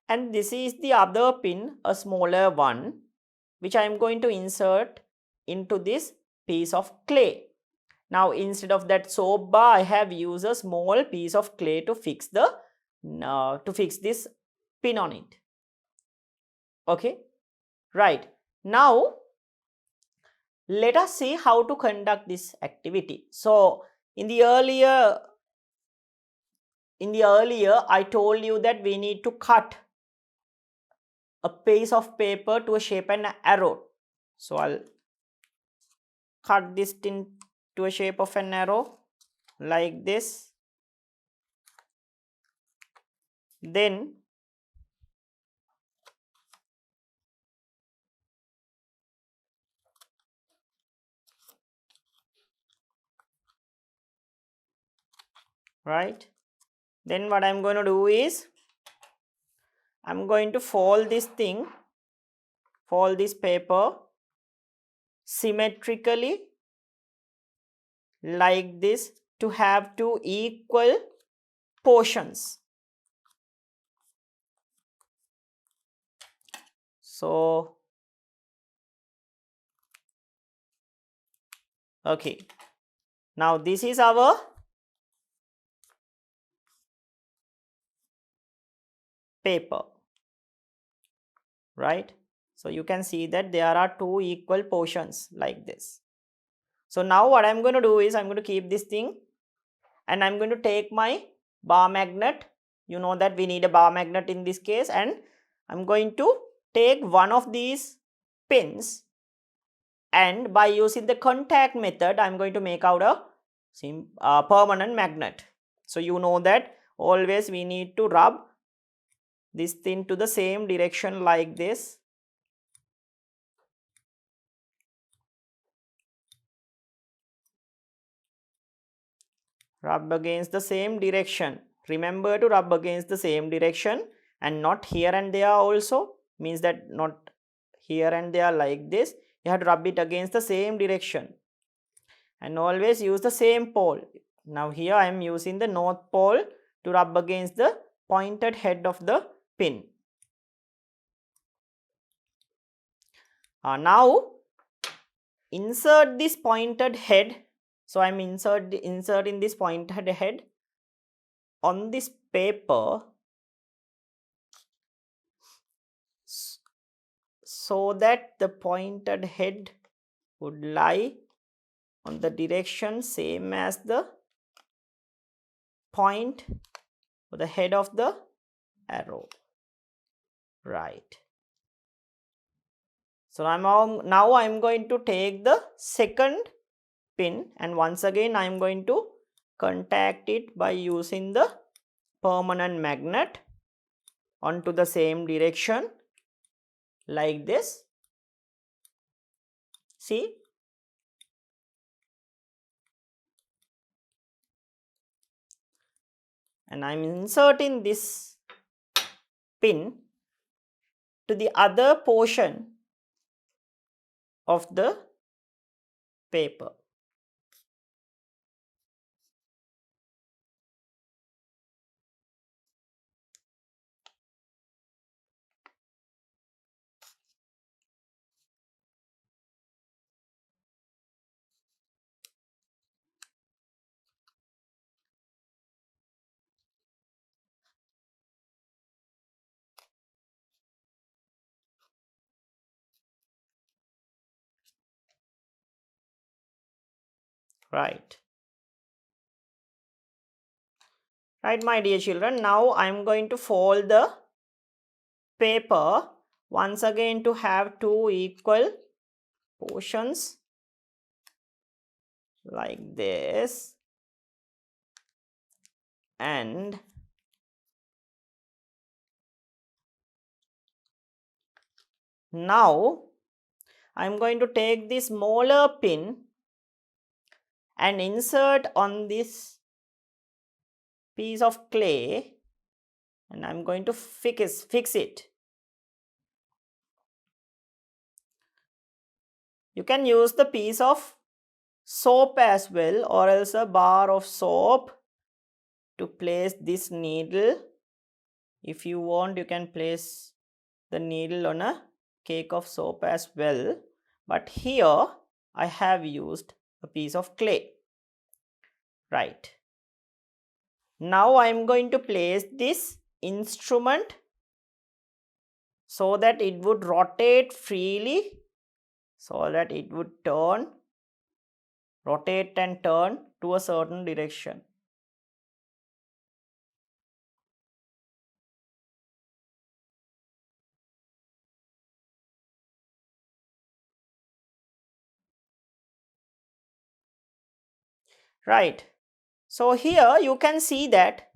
and this is the other pin, a smaller one, which I am going to insert into this piece of clay. Now instead of that soap bar, I have used a small piece of clay to fix the to fix this pin on it. Okay, right. Now let us see how to conduct this activity. So in the earlier I told you that we need to cut a piece of paper to a shape an arrow. So I'll cut this into a shape of an arrow like this. Then right, then what I'm going to do is I'm going to fold this paper symmetrically like this to have two equal portions. So okay, now this is our paper, right? So you can see that there are two equal portions like this. So now what I'm going to do is I'm going to keep this thing and I'm going to take my bar magnet. You know that we need a bar magnet in this case, and I'm going to take one of these pins, and by using the contact method I'm going to make out a permanent magnet. So you know that always we need to rub this thing to the same direction like this. Rub against the same direction. Remember to rub against the same direction and not here and there also. Means that not here and there like this. You have to rub it against the same direction. And always use the same pole. Now here I am using the north pole to rub against the pointed head of the pin. Now insert this pointed head. So I am inserting this pointed head on this paper so that the pointed head would lie on the direction same as the point or the head of the arrow, right? So now I'm going to take the second pin, and once again I'm going to contact it by using the permanent magnet onto the same direction like this. See, and I'm inserting this pin to the other portion of the paper. Right, my dear children. Now I am going to fold the paper once again to have two equal portions like this, and now I am going to take this smaller pin and insert on this piece of clay, and I'm going to fix it. You can use the piece of soap as well, or else a bar of soap to place this needle. If you want, you can place the needle on a cake of soap as well, but here I have used a piece of clay, right? Now I am going to place this instrument so that it would rotate freely, so that it would turn, rotate and turn to a certain direction. Right. So here you can see that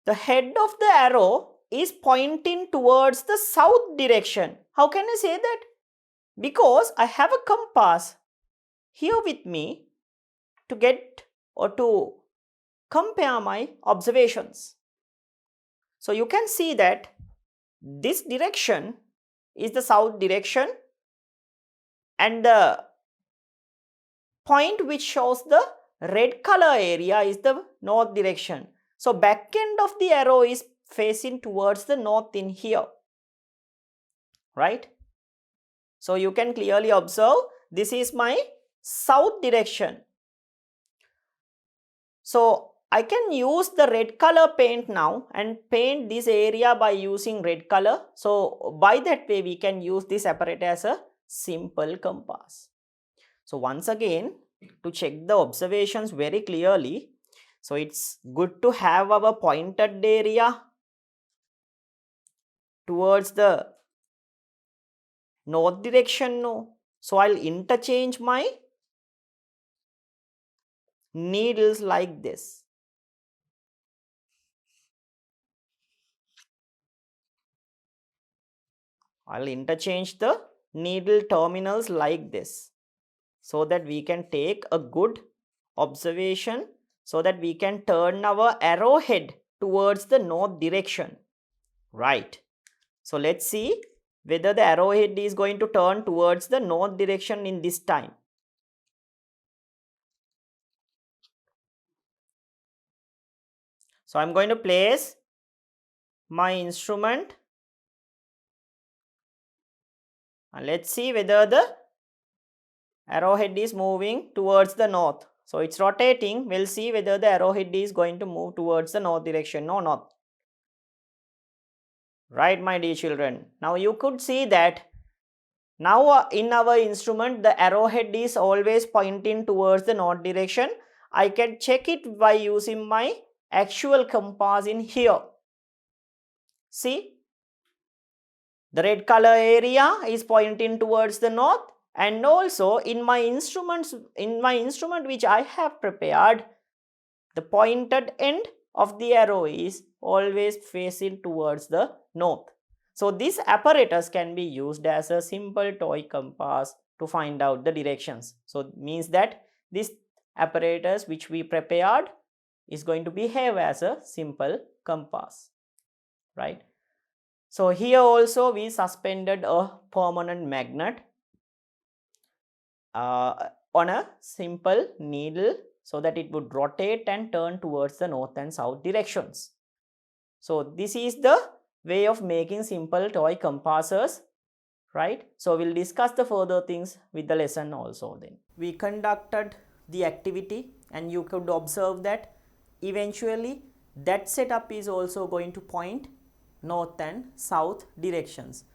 the head of the arrow is pointing towards the south direction. How can I say that? Because I have a compass here with me to get or to compare my observations. So you can see that this direction is the south direction and the point which shows the red color area is the north direction. So back end of the arrow is facing towards the north in here, right? So you can clearly observe this is my south direction. So I can use the red color paint now and paint this area by using red color. So by that way we can use this apparatus as a simple compass. So once again, to check the observations very clearly, so it's good to have our pointed area towards the north direction. No. So I'll interchange my needles like this. I'll interchange the needle terminals like this so that we can take a good observation, so that we can turn our arrowhead towards the north direction. Right. So let's see whether the arrowhead is going to turn towards the north direction in this time. So I'm going to place my instrument and let's see whether the arrowhead is moving towards the north. So it's rotating. We'll see whether the arrowhead is going to move towards the north direction. No, not. Right, my dear children. Now you could see that now in our instrument the arrowhead is always pointing towards the north direction. I can check it by using my actual compass in here. See, the red color area is pointing towards the north, and also in my instrument which I have prepared, the pointed end of the arrow is always facing towards the north. So this apparatus can be used as a simple toy compass to find out the directions. So it means that this apparatus which we prepared is going to behave as a simple compass, right? So here also we suspended a permanent magnet on a simple needle so that it would rotate and turn towards the north and south directions. So this is the way of making simple toy compasses, right? So we'll discuss the further things with the lesson also then. We conducted the activity and you could observe that eventually that setup is also going to point north and south directions.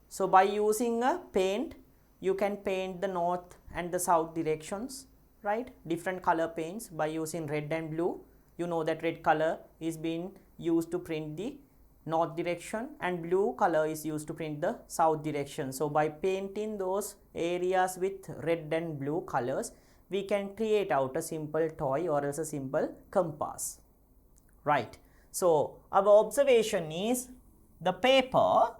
So by using a paint, you can paint the north and the south directions, right? Different color paints by using red and blue. You know that red color is being used to print the north direction and blue color is used to print the south direction. So by painting those areas with red and blue colors, we can create out a simple toy or else a simple compass, right? So our observation is the paper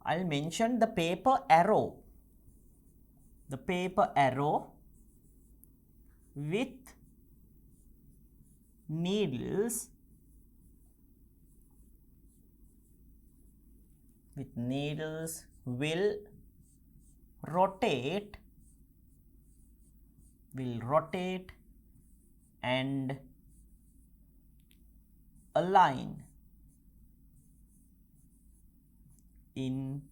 I'll mention the paper arrow with needles will rotate and align in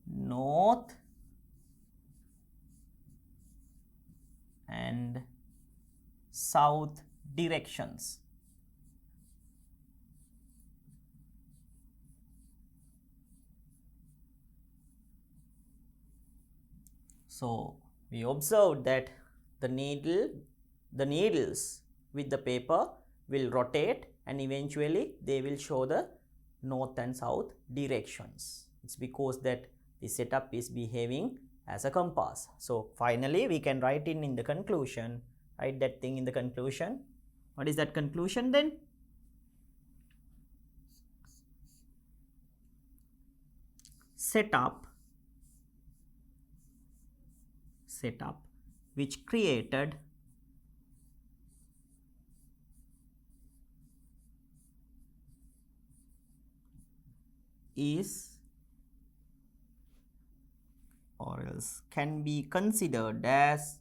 north and south directions. So we observed that the needles with the paper will rotate and eventually they will show the north and south directions. It's because that the setup is behaving as a compass. So finally we can write in the conclusion, write that thing in the conclusion. What is that conclusion then? Setup which created is or else can be considered as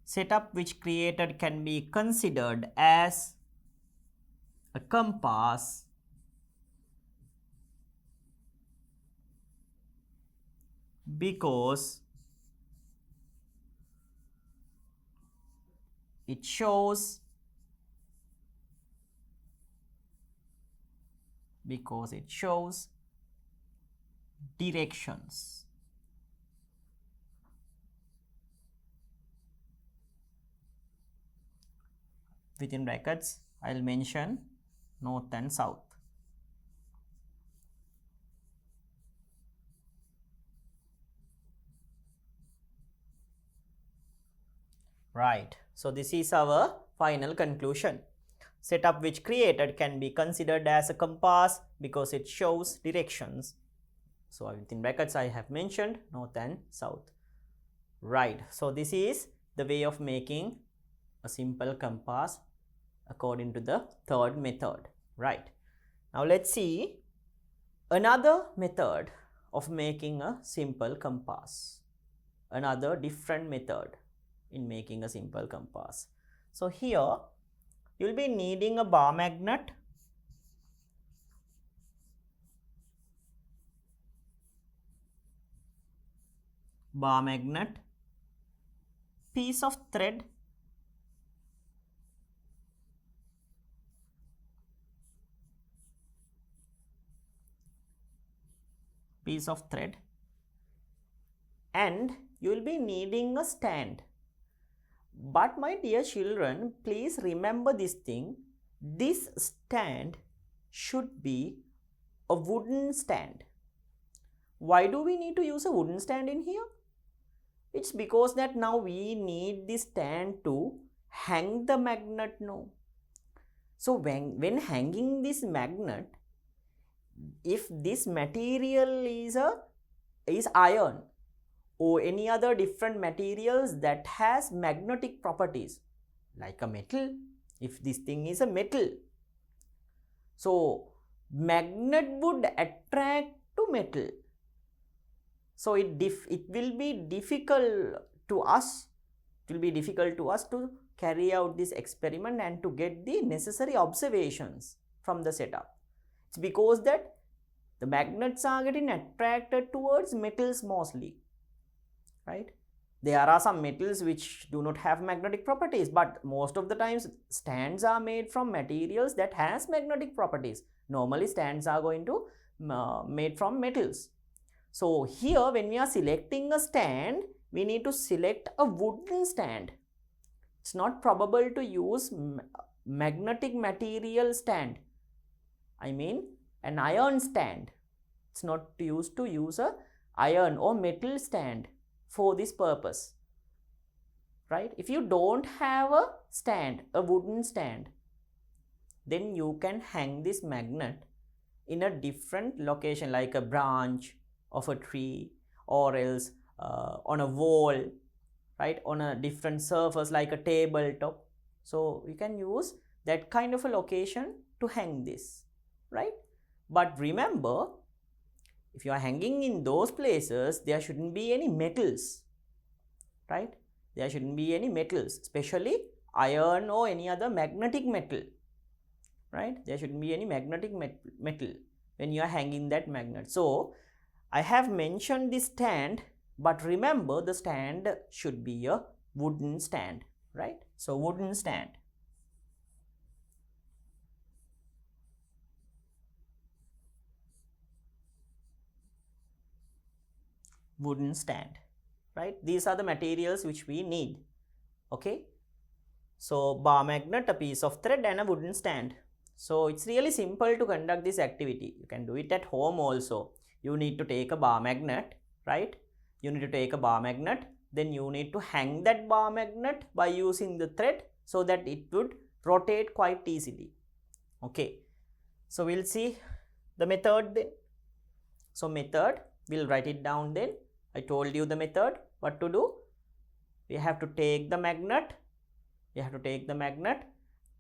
setup which created can be considered as a compass because it shows directions. Within brackets, I'll mention north and south. Right. So this is our final conclusion. Setup which created can be considered as a compass because it shows directions. So within brackets I have mentioned north and south. Right. So this is the way of making a simple compass according to the third method. Right. Now let's see another method of making a simple compass. Another different method in making a simple compass. So here you will be needing a bar magnet, piece of thread, and you will be needing a stand. But my dear children, please remember this thing. This stand should be a wooden stand. Why do we need to use a wooden stand in here? It's because that now we need this stand to hang the magnet now. So when hanging this magnet, if this material is iron or any other different materials that has magnetic properties, like a metal, if this thing is a metal, so magnet would attract to metal. So it will be difficult to us to carry out this experiment and to get the necessary observations from the setup. It's because that the magnets are getting attracted towards metals mostly, right? There are some metals which do not have magnetic properties, but most of the times stands are made from materials that has magnetic properties. Normally stands are going to made from metals. So here when we are selecting a stand, we need to select a wooden stand. It's not probable to use magnetic material stand. I mean an iron stand. It's not used to use a iron or metal stand for this purpose, right? If you don't have a stand, a wooden stand, then you can hang this magnet in a different location, like a branch of a tree, or else on a wall, right, on a different surface like a tabletop. So you can use that kind of a location to hang this, right? But remember, if you are hanging in those places, there shouldn't be any metals, right? There shouldn't be any metals, especially iron or any other magnetic metal, right? There shouldn't be any magnetic metal when you are hanging that magnet. So I have mentioned the stand, but remember the stand should be a wooden stand, right? So wooden stand. Wooden stand, right? These are the materials which we need. Okay, so bar magnet, a piece of thread, and a wooden stand. So it's really simple to conduct this activity. You can do it at home also. You need to take a bar magnet, right? You need to take a bar magnet, then you need to hang that bar magnet by using the thread so that it would rotate quite easily. Okay, so we'll see the method then. So method, we'll write it down then. I told you the method, what to do. We have to take the magnet,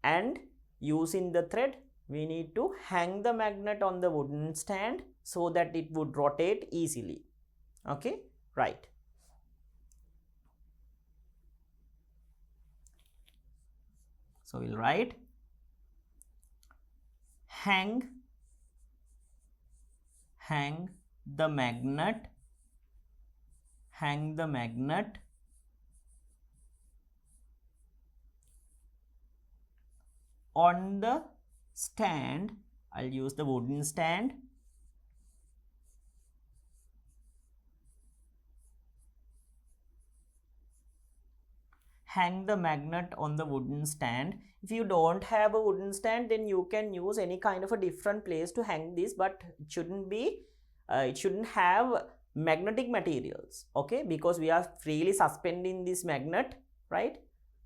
and using the thread, we need to hang the magnet on the wooden stand so that it would rotate easily. Okay, right. So we'll write hang the magnet on the stand. I'll use the wooden stand. Hang the magnet on the wooden stand. If you don't have a wooden stand, then you can use any kind of a different place to hang this, but it shouldn't be it shouldn't have magnetic materials, okay, because we are freely suspending this magnet, right,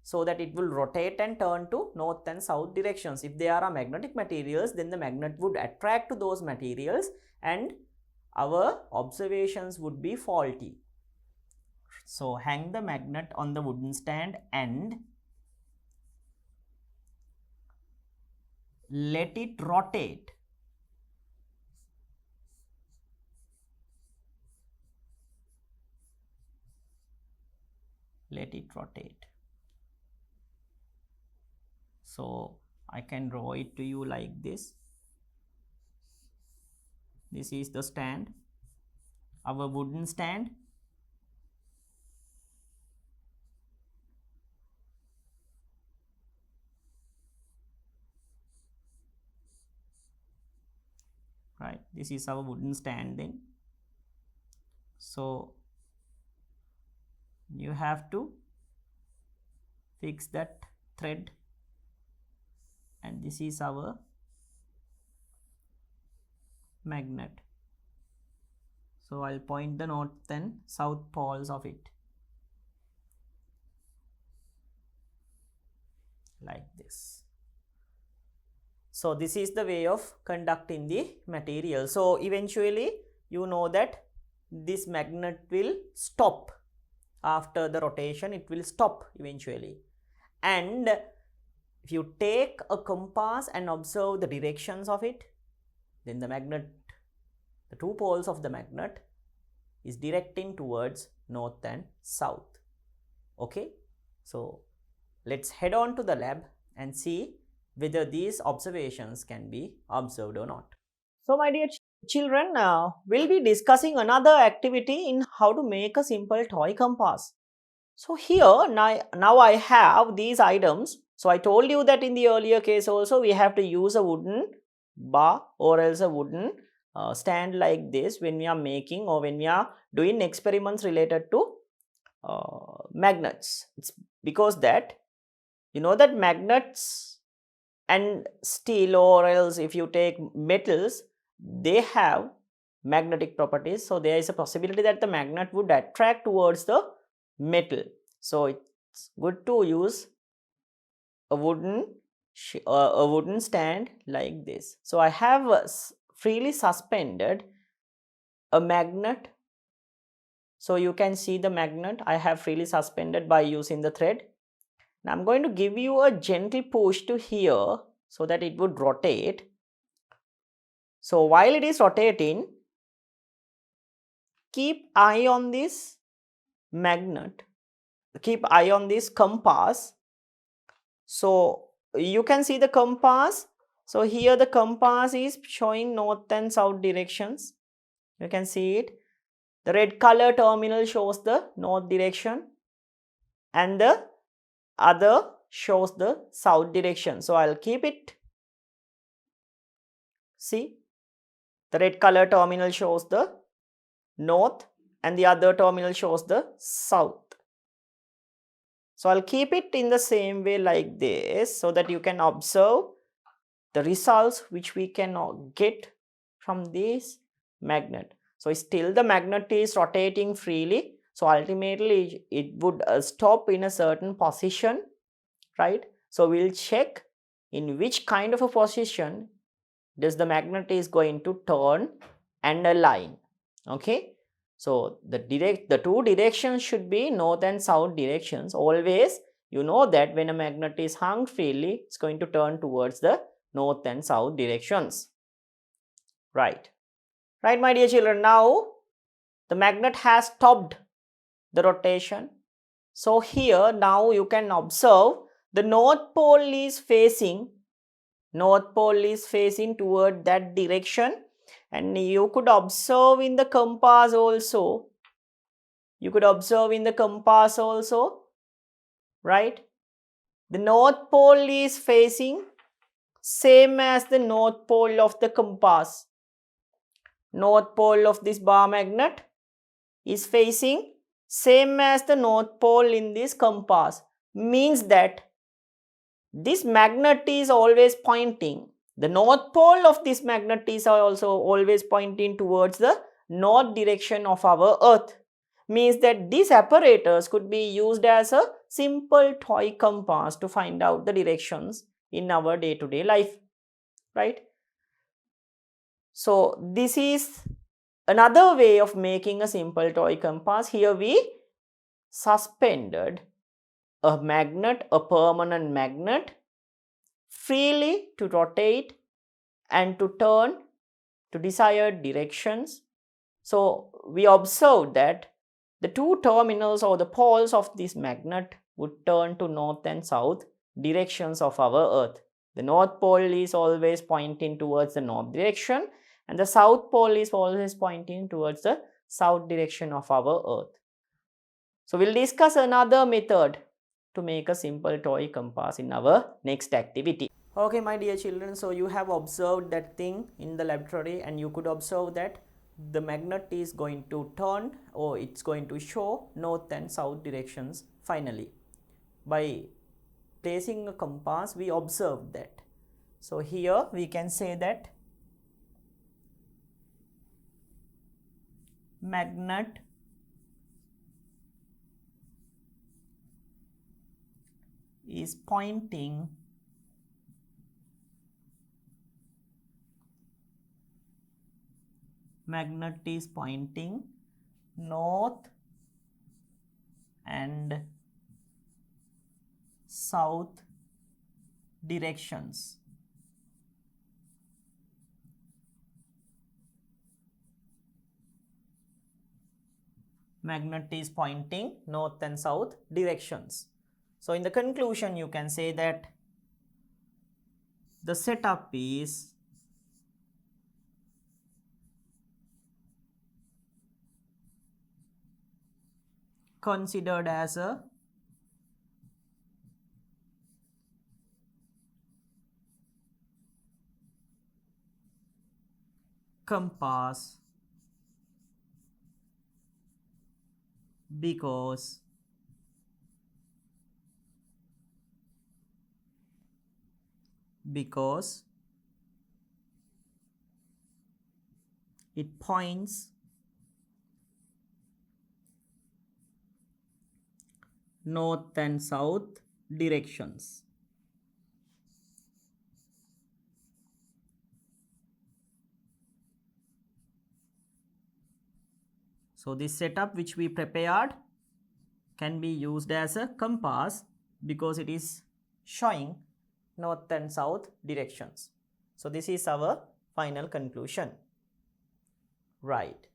so that it will rotate and turn to north and south directions. If there are magnetic materials, then the magnet would attract to those materials and our observations would be faulty. So hang the magnet on the wooden stand and let it rotate. Let it rotate. So I can draw it to you like this. This is the stand, our wooden stand. Right, this is our wooden stand then. So you have to fix that thread, and this is our magnet. So I'll point the north and south poles of it like this. So this is the way of conducting the material. So eventually you know that this magnet will stop after the rotation. It will stop eventually. And if you take a compass and observe the directions of it, then the magnet, the two poles of the magnet is directing towards north and south. Okay, so let's head on to the lab and see whether these observations can be observed or not. So my dear children, we'll be discussing another activity in how to make a simple toy compass. So here now I have these items. So I told you that in the earlier case also we have to use a wooden bar or else a wooden stand like this when we are making or when we are doing experiments related to magnets. It's because that you know that magnets and steel or else if you take metals, they have magnetic properties. So there is a possibility that the magnet would attract towards the metal. So it's good to use a wooden stand like this. So I have freely suspended a magnet. So you can see the magnet I have freely suspended by using the thread. Now I'm going to give you a gentle push to here so that it would rotate. So while it is rotating, keep eye on this magnet keep eye on this compass. So you can see the compass. So here the compass is showing north and south directions. You can see it. The red color terminal shows the north direction and the other shows the south direction. So I'll keep it. See, the red color terminal shows the north and the other terminal shows the south. So I'll keep it in the same way like this so that you can observe the results which we can get from this magnet. So still the magnet is rotating freely. So ultimately it would stop in a certain position, right? So we'll check in which kind of a position does the magnet is going to turn and align. Okay. So the two directions should be north and south directions. Always you know that when a magnet is hung freely, it's going to turn towards the north and south directions. Right. Right, my dear children. Now the magnet has stopped the rotation. So here now you can observe the north pole is facing toward that direction, and you could observe in the compass also. Right? The north pole is facing same as the north pole of the compass. North pole of this bar magnet is facing same as the north pole in this compass. Means that this magnet is always pointing. The north pole of this magnet is also always pointing towards the north direction of our earth. Means that this apparatus could be used as a simple toy compass to find out the directions in our day-to-day life, right? So this is another way of making a simple toy compass. Here we suspended a magnet, a permanent magnet, freely to rotate and to turn to desired directions. So we observed that the two terminals or the poles of this magnet would turn to north and south directions of our earth. The north pole is always pointing towards the north direction and the south pole is always pointing towards the south direction of our earth. So we'll discuss another method to make a simple toy compass in our next activity. Okay, my dear children, so you have observed that thing in the laboratory and you could observe that the magnet is going to turn or it's going to show north and south directions finally. By placing a compass, we observed that. So here we can say that magnet is pointing north and south directions. Magnet is pointing north and south directions. So in the conclusion, you can say that the setup is considered as a compass because it points north and south directions. So this setup which we prepared can be used as a compass because it is showing north and south directions. So this is our final conclusion. Right.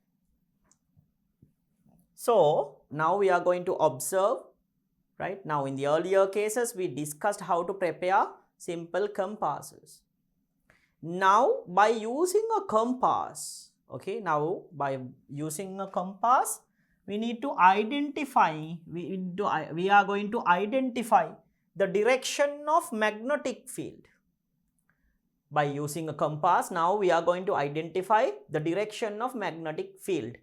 So now we are going to observe right? Now in the earlier cases we discussed how to prepare simple compasses. Now by using a compass, okay, now by using a compass we need to identify, we are going to identify the direction of magnetic field. By using a compass, now we are going to identify the direction of magnetic field.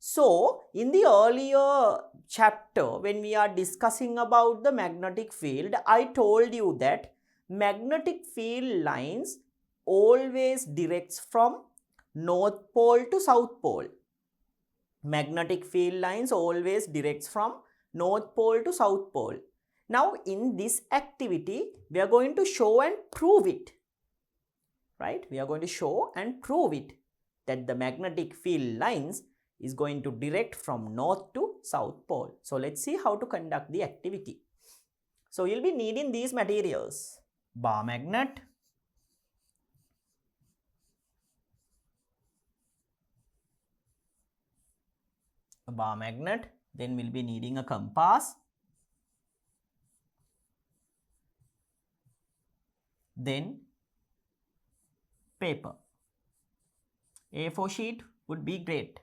So in the earlier chapter when we are discussing about the magnetic field, I told you that magnetic field lines always directs from north pole to south pole. Magnetic field lines always directs from north pole to south pole. Now in this activity we are going to show and prove it, right? We are going to show and prove it that the magnetic field lines is going to direct from north to south pole. So let's see how to conduct the activity. So you'll be needing these materials: bar magnet, then we'll be needing a compass, then paper. A4 sheet would be great,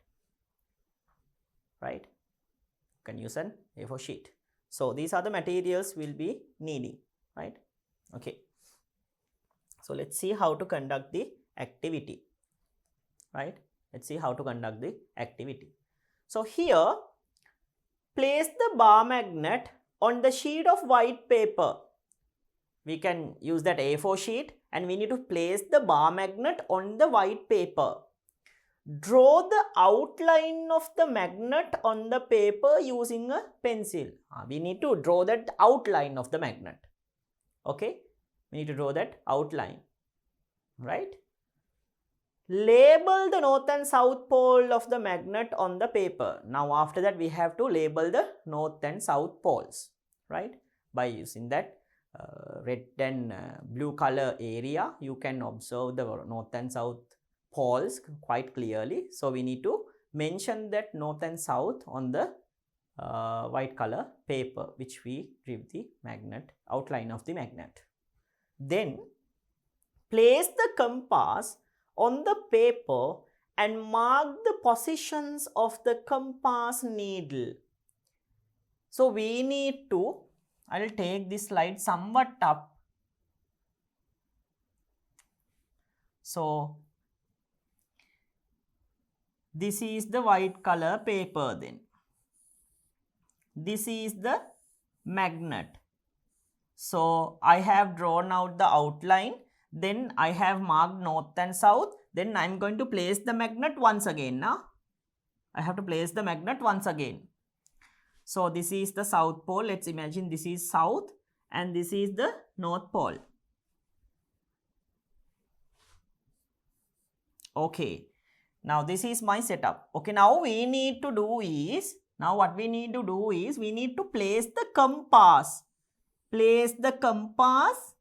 right? You can use an A4 sheet. So these are the materials we'll be needing, right? Okay. So let's see how to conduct the activity, right? Let's see how to conduct the activity. So here, place the bar magnet on the sheet of white paper. We can use that A4 sheet and we need to place the bar magnet on the white paper. Draw the outline of the magnet on the paper using a pencil. We need to draw that outline of the magnet. Okay, we need to draw that outline, right? Label the north and south pole of the magnet on the paper. Now after that we have to label the north and south poles, right? By using that red and blue color area, you can observe the north and south poles quite clearly. So we need to mention that north and south on the white color paper which we give the magnet, outline of the magnet. Then place the compass on the paper and mark the positions of the compass needle. So we need to, I will take this slide somewhat up. So this is the white color paper then. This is the magnet. So I have drawn out the outline. Then I have marked north and south. Then I am going to place the magnet once again. Now I have to place the magnet once again. So this is the south pole. Let's imagine this is south and this is the north pole. Okay. Now this is my setup. Okay. Now we need to do is, we need to place the compass. Place the compass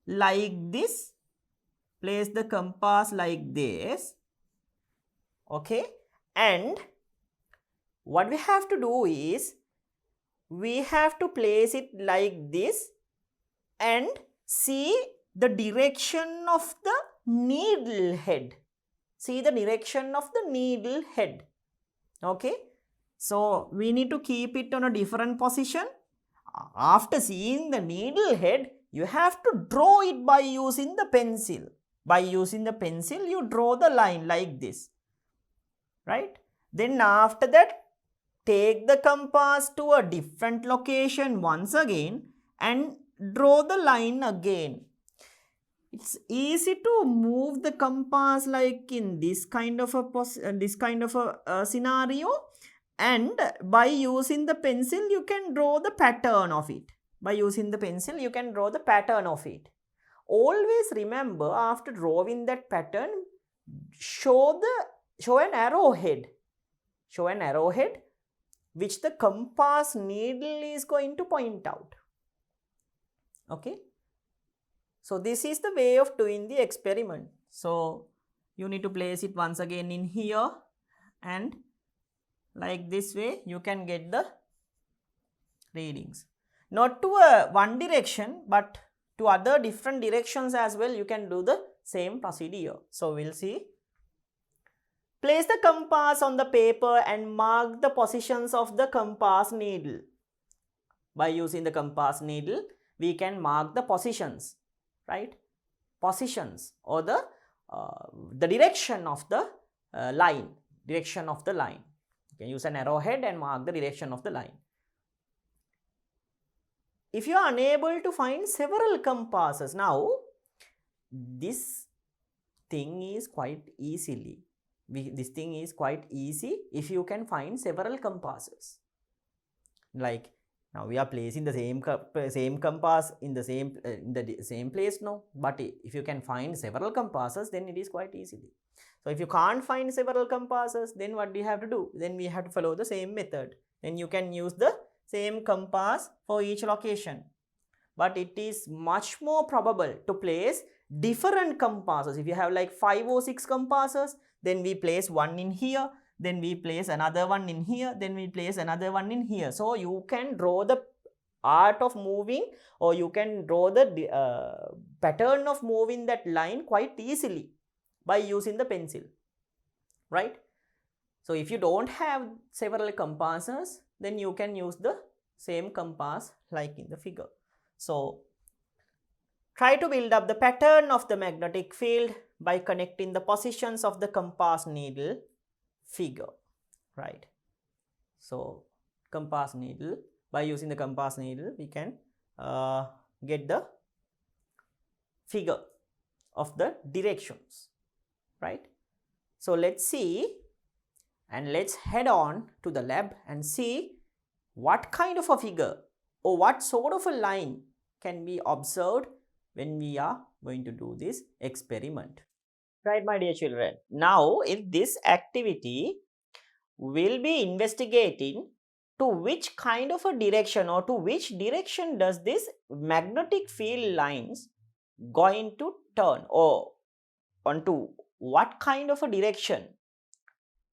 like this. Place the compass like this. Okay. And what we have to do is, we have to place it like this and see the direction of the needle head. See the direction of the needle head. Okay. So we need to keep it on a different position. After seeing the needle head, you have to draw it by using the pencil. By using the pencil, you draw the line like this, right? Then after that, take the compass to a different location once again and draw the line again. It's easy to move the compass like in this kind of a scenario, and by using the pencil you can draw the pattern of it. By using the pencil you can draw the pattern of it. Always remember, after drawing that pattern, show an arrowhead. Show an arrowhead which the compass needle is going to point out. Okay. So this is the way of doing the experiment. So you need to place it once again in here, and like this way you can get the readings. not to one direction, but to other different directions as well, you can do the same procedure. So we'll see. Place the compass on the paper and mark the positions of the compass needle. By using the compass needle, we can mark the positions, right? Positions or the direction of the line. Direction of the line. You can use an arrowhead and mark the direction of the line. If you are unable to find several compasses, now this thing is quite easy if you can find several compasses. Like now we are placing the same compass in the same place now, but if you can find several compasses, then it is quite easy. So if you can't find several compasses, then what do you have to do? Then we have to follow the same method. Then you can use the same compass for each location. But it is much more probable to place different compasses. If you have like 5 or 6 compasses, then we place one in here, then we place another one in here, then we place another one in here. So you can draw the art of moving, or you can draw the pattern of moving that line quite easily by using the pencil, right? So if you don't have several compasses, then you can use the same compass like in the figure. So try to build up the pattern of the magnetic field by connecting the positions of the compass needle figure, right? So compass needle, by using the compass needle, we can get the figure of the directions, right? So let's see, and let's head on to the lab and see what kind of a figure or what sort of a line can be observed when we are going to do this experiment. Right, my dear children. Now, in this activity, we'll be investigating to which kind of a direction or to which direction does this magnetic field lines going to turn, or onto what kind of a direction,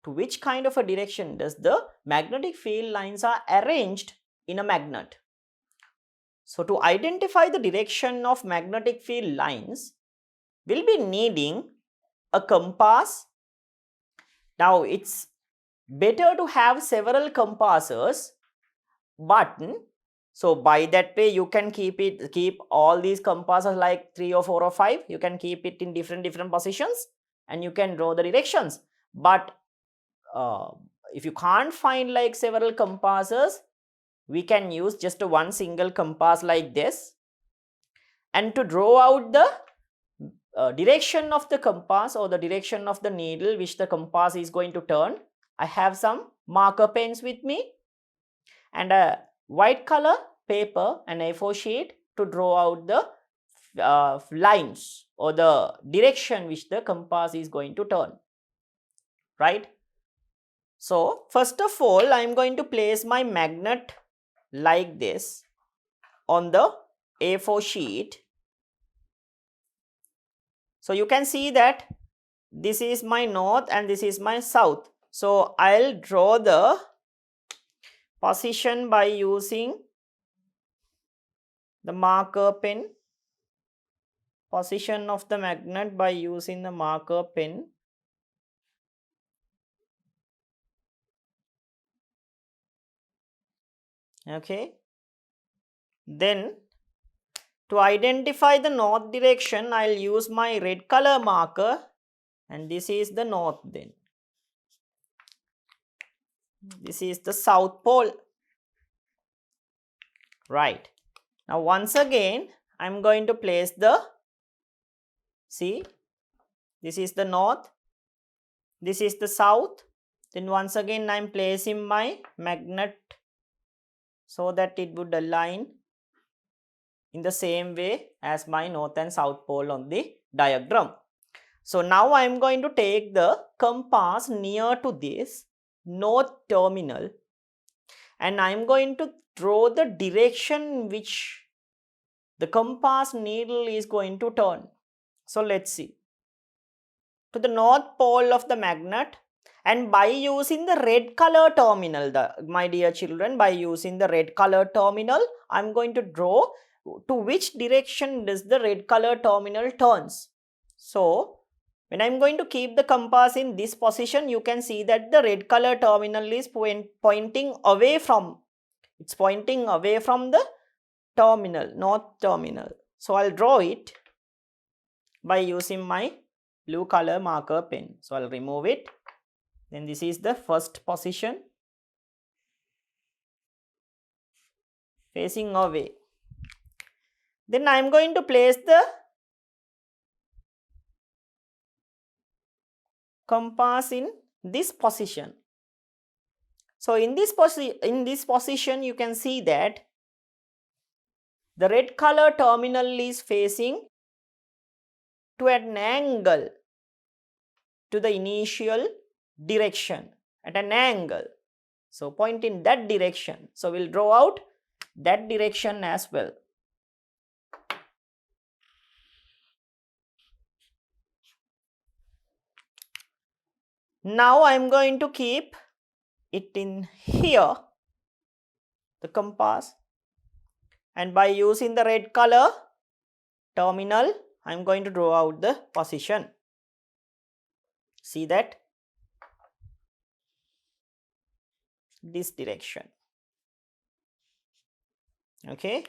to which kind of a direction does the magnetic field lines are arranged in a magnet. So to identify the direction of magnetic field lines, we'll be needing a compass. Now it's better to have several compasses, but so by that way you can keep all these compasses like 3 or 4 or 5. You can keep it in different positions and you can draw the directions. But if you can't find like several compasses, we can use just one single compass like this. And to draw out the direction of the compass or the direction of the needle which the compass is going to turn, I have some marker pens with me and a white color paper and A4 sheet to draw out the lines or the direction which the compass is going to turn, right? So first of all, I am going to place my magnet like this on the A4 sheet. So you can see that this is my north and this is my south. So I'll draw the position by using the marker pen, position of the magnet by using the marker pen. Okay. Then to identify the north direction, I'll use my red color marker, and this is the north then. This is the south pole. Right. Now once again, I'm going to place the, see, this is the north, this is the south. Then once again, I'm placing my magnet so that it would align in the same way as my north and south pole on the diagram. So now I am going to take the compass near to this north terminal and I am going to draw the direction which the compass needle is going to turn. So let's see. To the north pole of the magnet, And by using the red color terminal, my dear children, by using the red color terminal, I am going to draw to which direction does the red color terminal turns. So, when I am going to keep the compass in this position, you can see that the red color terminal is pointing away from, it's pointing away from the terminal, north terminal. So, I will draw it by using my blue color marker pen. So, I will remove it. Then this is the first position, facing away. Then I am going to place the compass in this position. So in this position you can see that the red color terminal is facing to an angle to the initial direction, at an angle. So point in that direction. So we'll draw out that direction as well. Now I am going to keep it in here, the compass, and by using the red color terminal, I am going to draw out the position. See that? This direction. Okay.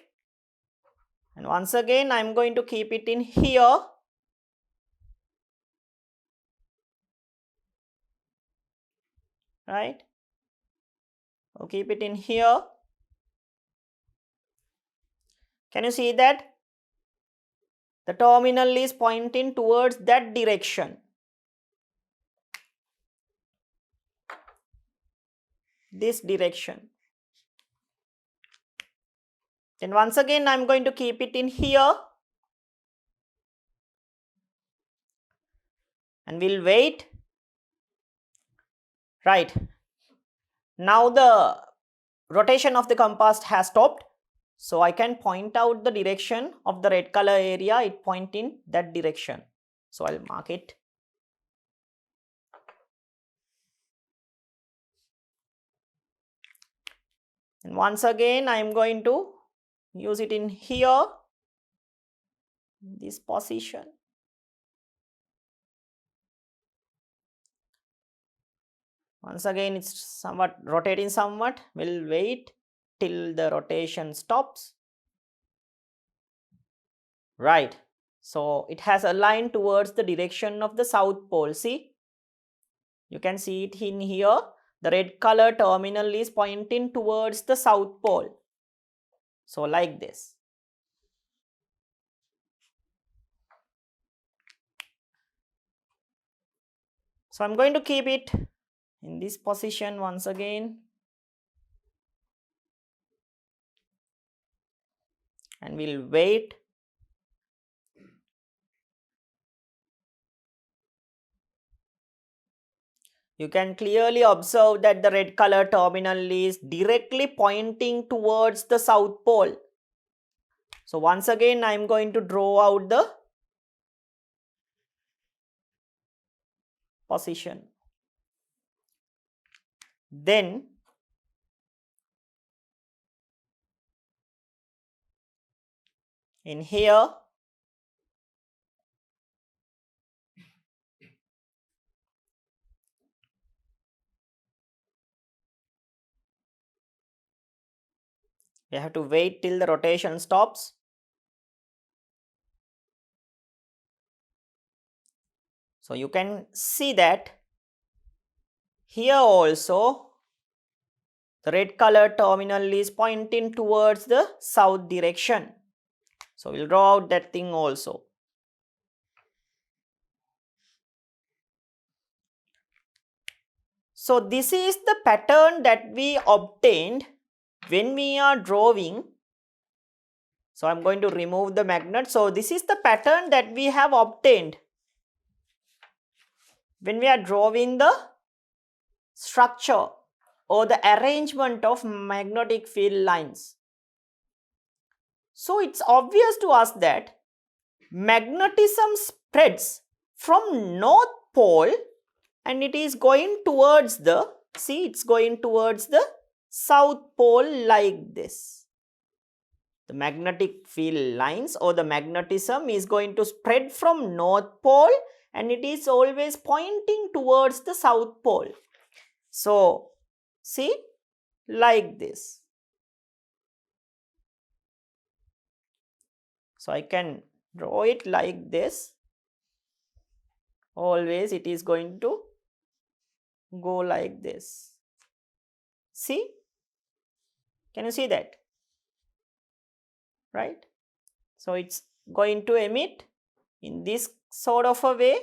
And once again, I am going to keep it in here. Right? I'll keep it in here. Can you see that? The terminal is pointing towards that direction. This direction. Then once again I am going to keep it in here. And we'll wait. Right. Now the rotation of the compass has stopped. So I can point out the direction of the red color area. It points in that direction. So I'll mark it. And once again I am going to use it in here, this position. Once again it's somewhat rotating somewhat. We'll wait till the rotation stops. Right. So it has aligned towards the direction of the south pole. See? You can see it in here. The red color terminal is pointing towards the south pole. So like this. So I'm going to keep it in this position once again. And we'll wait. You can clearly observe that the red color terminal is directly pointing towards the south pole. So once again I am going to draw out the position. Then in here we have to wait till the rotation stops. So you can see that here also the red color terminal is pointing towards the south direction. So we'll draw out that thing also. So this is the pattern that we obtained when we are drawing. So I'm going to remove the magnet. So this is the pattern that we have obtained when we are drawing the structure or the arrangement of magnetic field lines. So it's obvious to us that magnetism spreads from north pole and it is going towards the, see, it's going towards the south pole like this. The magnetic field lines or the magnetism is going to spread from north pole and it is always pointing towards the south pole. So, see, like this. So, I can draw it like this. Always it is going to go like this. See? Can you see that? Right? So, it's going to emit in this sort of a way,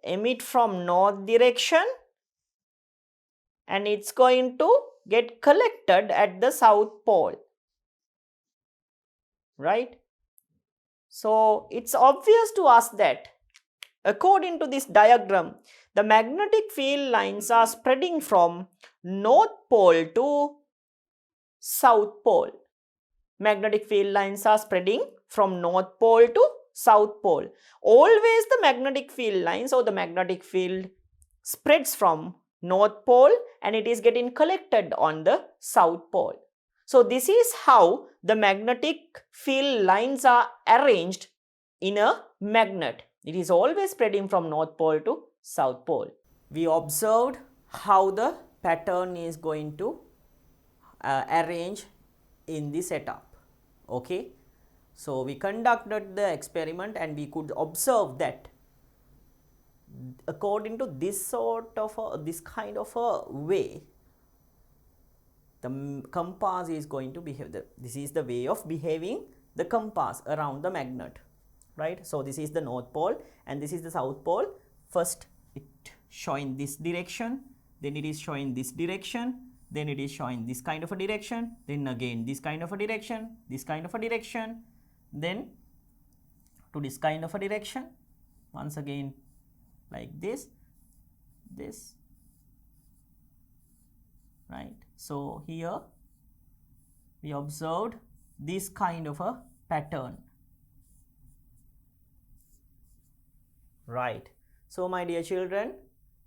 emit from north direction, and it's going to get collected at the south pole. Right? So, it's obvious to us that according to this diagram, the magnetic field lines are spreading from north pole to south pole. Magnetic field lines are spreading from north pole to south pole. Always the magnetic field lines or the magnetic field spreads from north pole and it is getting collected on the south pole. So, this is how the magnetic field lines are arranged in a magnet. It is always spreading from north pole to south pole. We observed how the pattern is going to arrange in the setup. Okay. So, we conducted the experiment and we could observe that according to this sort of this kind of a way, the compass is going to behave. This is the way of behaving the compass around the magnet, right? So, this is the north pole and this is the south pole. First it showing this direction, then it is showing this direction, then it is showing this kind of a direction, then again this kind of a direction, this kind of a direction, then to this kind of a direction, once again like this, right. So, here we observed this kind of a pattern, right. So, my dear children,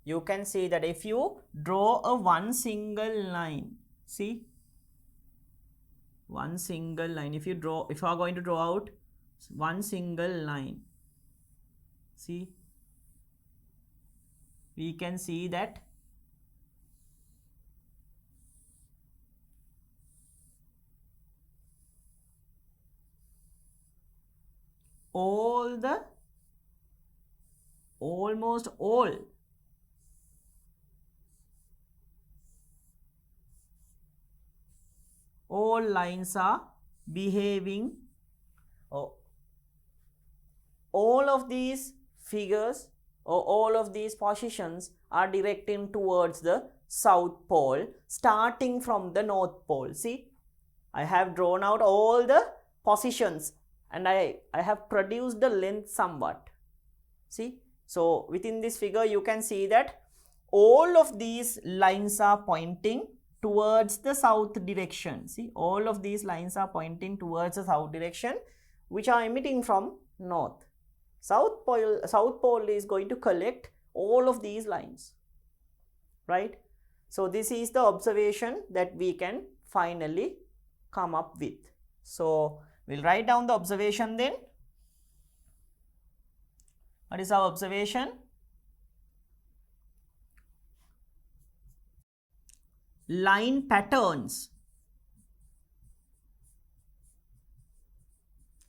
you can see that if you draw a one single line, see, one single line, if you are going to draw out one single line, see, we can see that almost all lines are behaving, all of these figures or all of these positions are directing towards the south pole starting from the north pole. See, I have drawn out all the positions and I have produced the length somewhat. See, so within this figure you can see that all of these lines are pointing towards the south direction. See, all of these lines are pointing towards the south direction which are emitting from north. South pole is going to collect all of these lines, right. So, this is the observation that we can finally come up with. So, we will write down the observation then. What is our observation? Line patterns.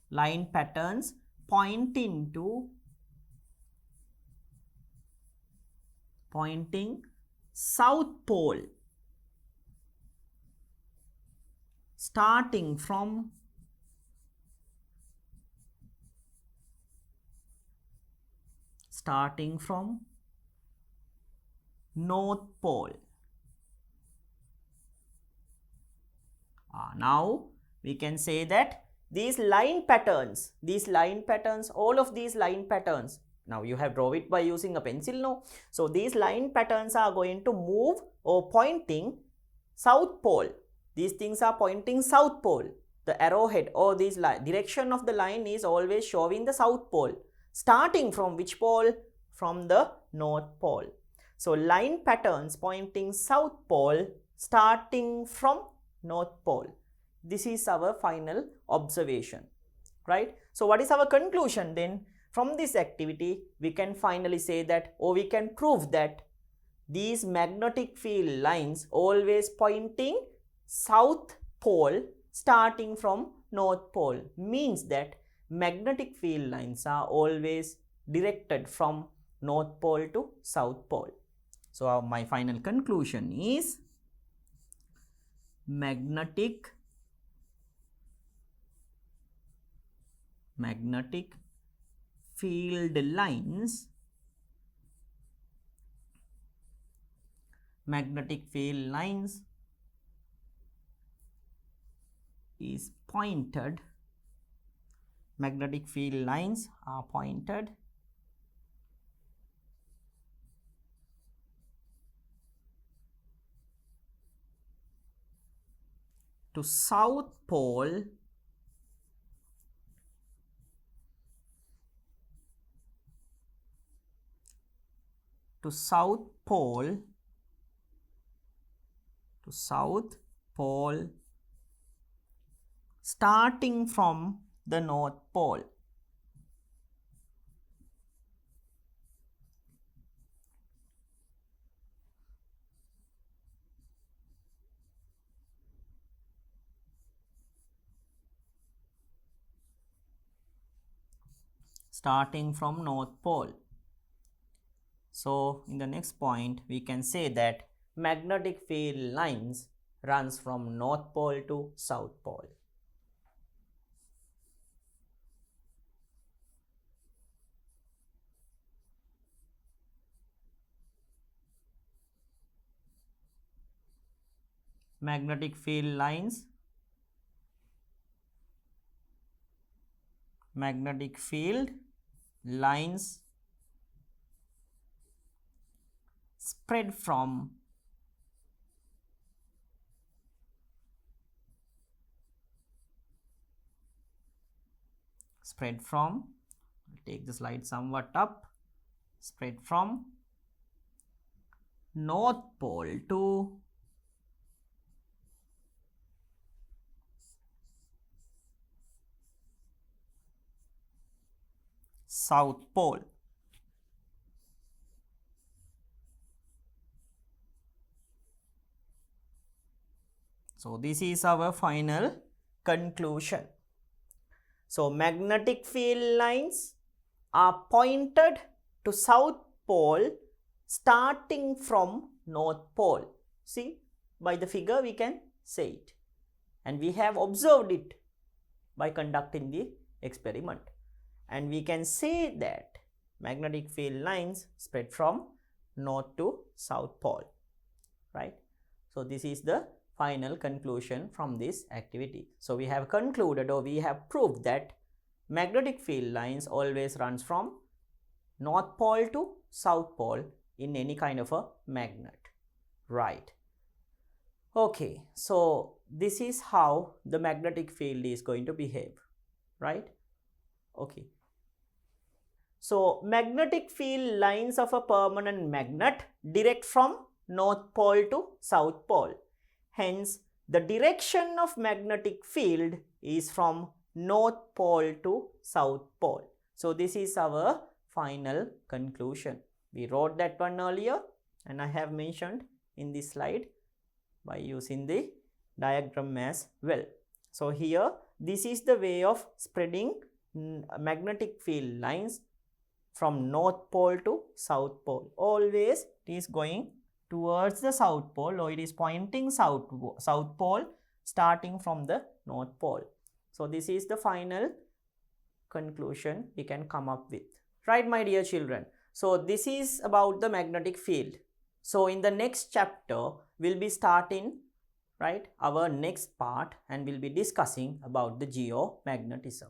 Line patterns pointing south pole starting from north pole. Now we can say that these line patterns, all of these line patterns, now you have drawn it by using a pencil, no? So, these line patterns are going to move or pointing south pole. These things are pointing south pole. The arrowhead or this direction of the line is always showing the south pole. Starting from which pole? from the North Pole. So line patterns pointing South Pole starting from North Pole. This is our final observation, right? So what is our conclusion then? From this activity, we can finally say that, or we can prove that these magnetic field lines always pointing South Pole starting from North Pole, means that magnetic field lines are always directed from North Pole to South Pole. So my final conclusion is magnetic field lines is pointed, magnetic field lines are pointed to South Pole starting from the North Pole. Starting from North Pole. So in the next point, we can say that magnetic field lines runs from North Pole to South Pole. Magnetic field lines spread from take the slide somewhat up, spread from North Pole to South Pole. So this is our final conclusion. So magnetic field lines are pointed to South Pole starting from North Pole. See, by the figure we can say it, and we have observed it by conducting the experiment, and we can say that magnetic field lines spread from North to South Pole, right? So this is the final conclusion from this activity. So we have concluded, or we have proved, that magnetic field lines always runs from North Pole to South Pole in any kind of a magnet, right? Okay, so this is how the magnetic field is going to behave, right? Okay, so magnetic field lines of a permanent magnet direct from North Pole to South Pole. Hence, the direction of magnetic field is from North Pole to South Pole. So this is our final conclusion. We wrote that one earlier, and I have mentioned in this slide by using the diagram as well. So here, this is the way of spreading magnetic field lines from North Pole to South Pole. Always it is going towards the South Pole, or it is pointing South Pole starting from the North Pole. So this is the final conclusion we can come up with, right, my dear children? So this is about the magnetic field. So in the next chapter, we'll be starting, right, our next part, and we'll be discussing about the geomagnetism.